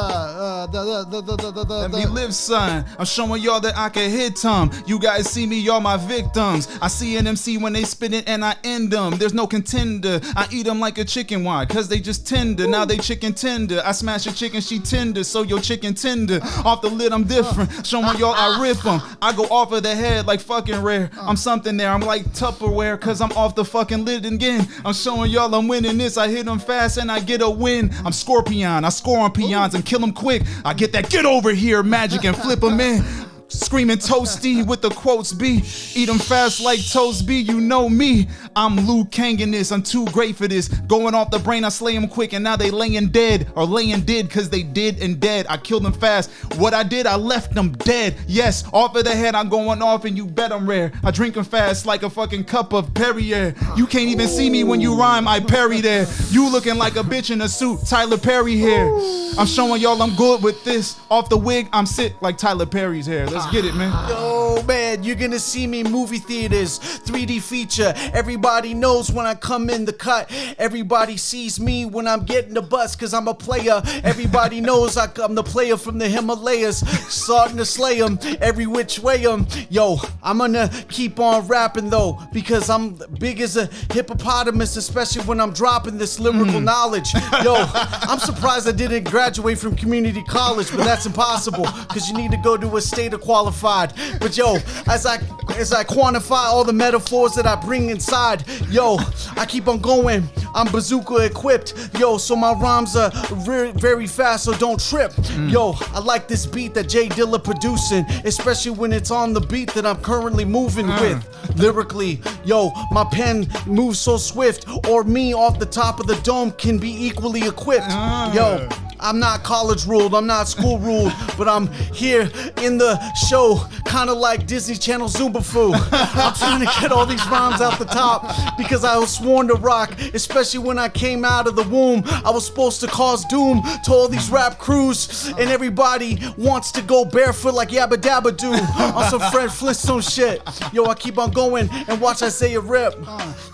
Let me live, son. I'm showing y'all that I can hit them. You guys see me, y'all my victims. I see an MC when they spit it and I end them. There's no contender. I eat them like a chicken. Why? Cause they just tender. Now they chicken tender. I smash a chicken, she tender. So your chicken tender. Off the lid, I'm different. Showing y'all I rip them. I go off of the head like fucking rare. I'm something there. I'm like Tupperware. Cause I'm off the fucking lid again. I'm showing y'all I'm winning this. I hit them fast and I get a win. I'm Scorpion. I score on peons and kill them quick. I get that get over here magic and flip them in. Screaming toasty with the quotes B. Eat them fast like toast B, you know me. I'm Liu Kang in this, I'm too great for this. Going off the brain, I slay them quick and now they laying dead. Or laying dead cause they did and dead. I killed them fast. What I did, I left them dead. Yes, off of the head, I'm going off and you bet I'm rare. I drink them fast like a fucking cup of Perrier. You can't even see me when you rhyme, I parry there. You looking like a bitch in a suit, Tyler Perry here. I'm showing y'all I'm good with this. Off the wig, I'm sick like Tyler Perry's hair. Let's get it, man. Yo, man, you're gonna see me movie theaters, 3D feature. Everybody knows when I come in the cut. Everybody sees me when I'm getting the bus, cause I'm a player. Everybody knows I'm the player from the Himalayas, starting to slay them every which way. Yo, I'm gonna keep on rapping though, because I'm big as a hippopotamus, especially when I'm dropping this lyrical knowledge. Yo, I'm surprised I didn't graduate from community college, but that's impossible, cause you need to go to a state of qualified. But yo, as I quantify all the metaphors that I bring inside, yo, I keep on going. I'm bazooka equipped, yo, so my rhymes are very, very fast, so don't trip. Yo, I like this beat that Jay Dilla producing, especially when it's on the beat that I'm currently moving with. Lyrically, yo, my pen moves so swift, or me off the top of the dome can be equally equipped. Yo, I'm not college ruled, I'm not school ruled, but I'm here in the show, kind of like Disney Channel Zoomafoo. I'm trying to get all these rhymes out the top because I was sworn to rock, especially when I came out of the womb. I was supposed to cause doom to all these rap crews, and everybody wants to go barefoot like Yabba Dabba Doo on some Fred Flintstone shit. Yo, I keep on going and watch Isaiah rip.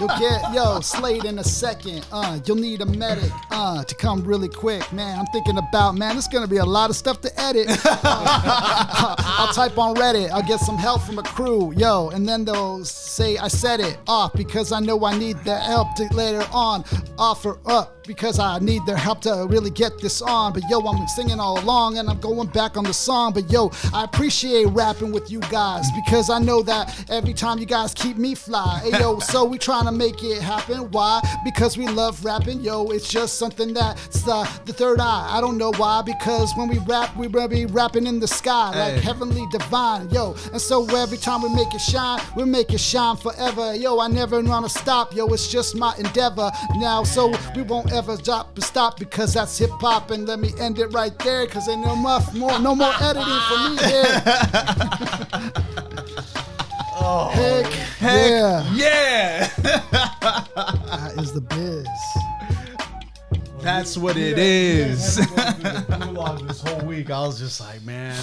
You'll get, slayed in a second. You'll need a medic to come really quick, man. I'm thinking about, man, it's gonna be a lot of stuff to edit. I'll type on Reddit, I'll get some help from a crew, yo, and then they'll say I said it off because I know I need the help to later on offer up. because I need their help to really get this on. But yo, I'm singing all along and I'm going back on the song. But yo, I appreciate rapping with you guys because I know that every time you guys keep me fly. Hey yo, so we trying to make it happen. Why? Because we love rapping. Yo, it's just something that's the third eye. I don't know why, because when we rap, we be rapping in the sky like heavenly divine. Yo, and so every time we make it shine forever. Yo, I never wanna stop. Yo, it's just my endeavor now, so we won't ever stop because that's hip hop. And let me end it right there, because ain't no more editing for me here. Oh, heck yeah. That is the biz. That's what it is. This whole week, I was just like, man.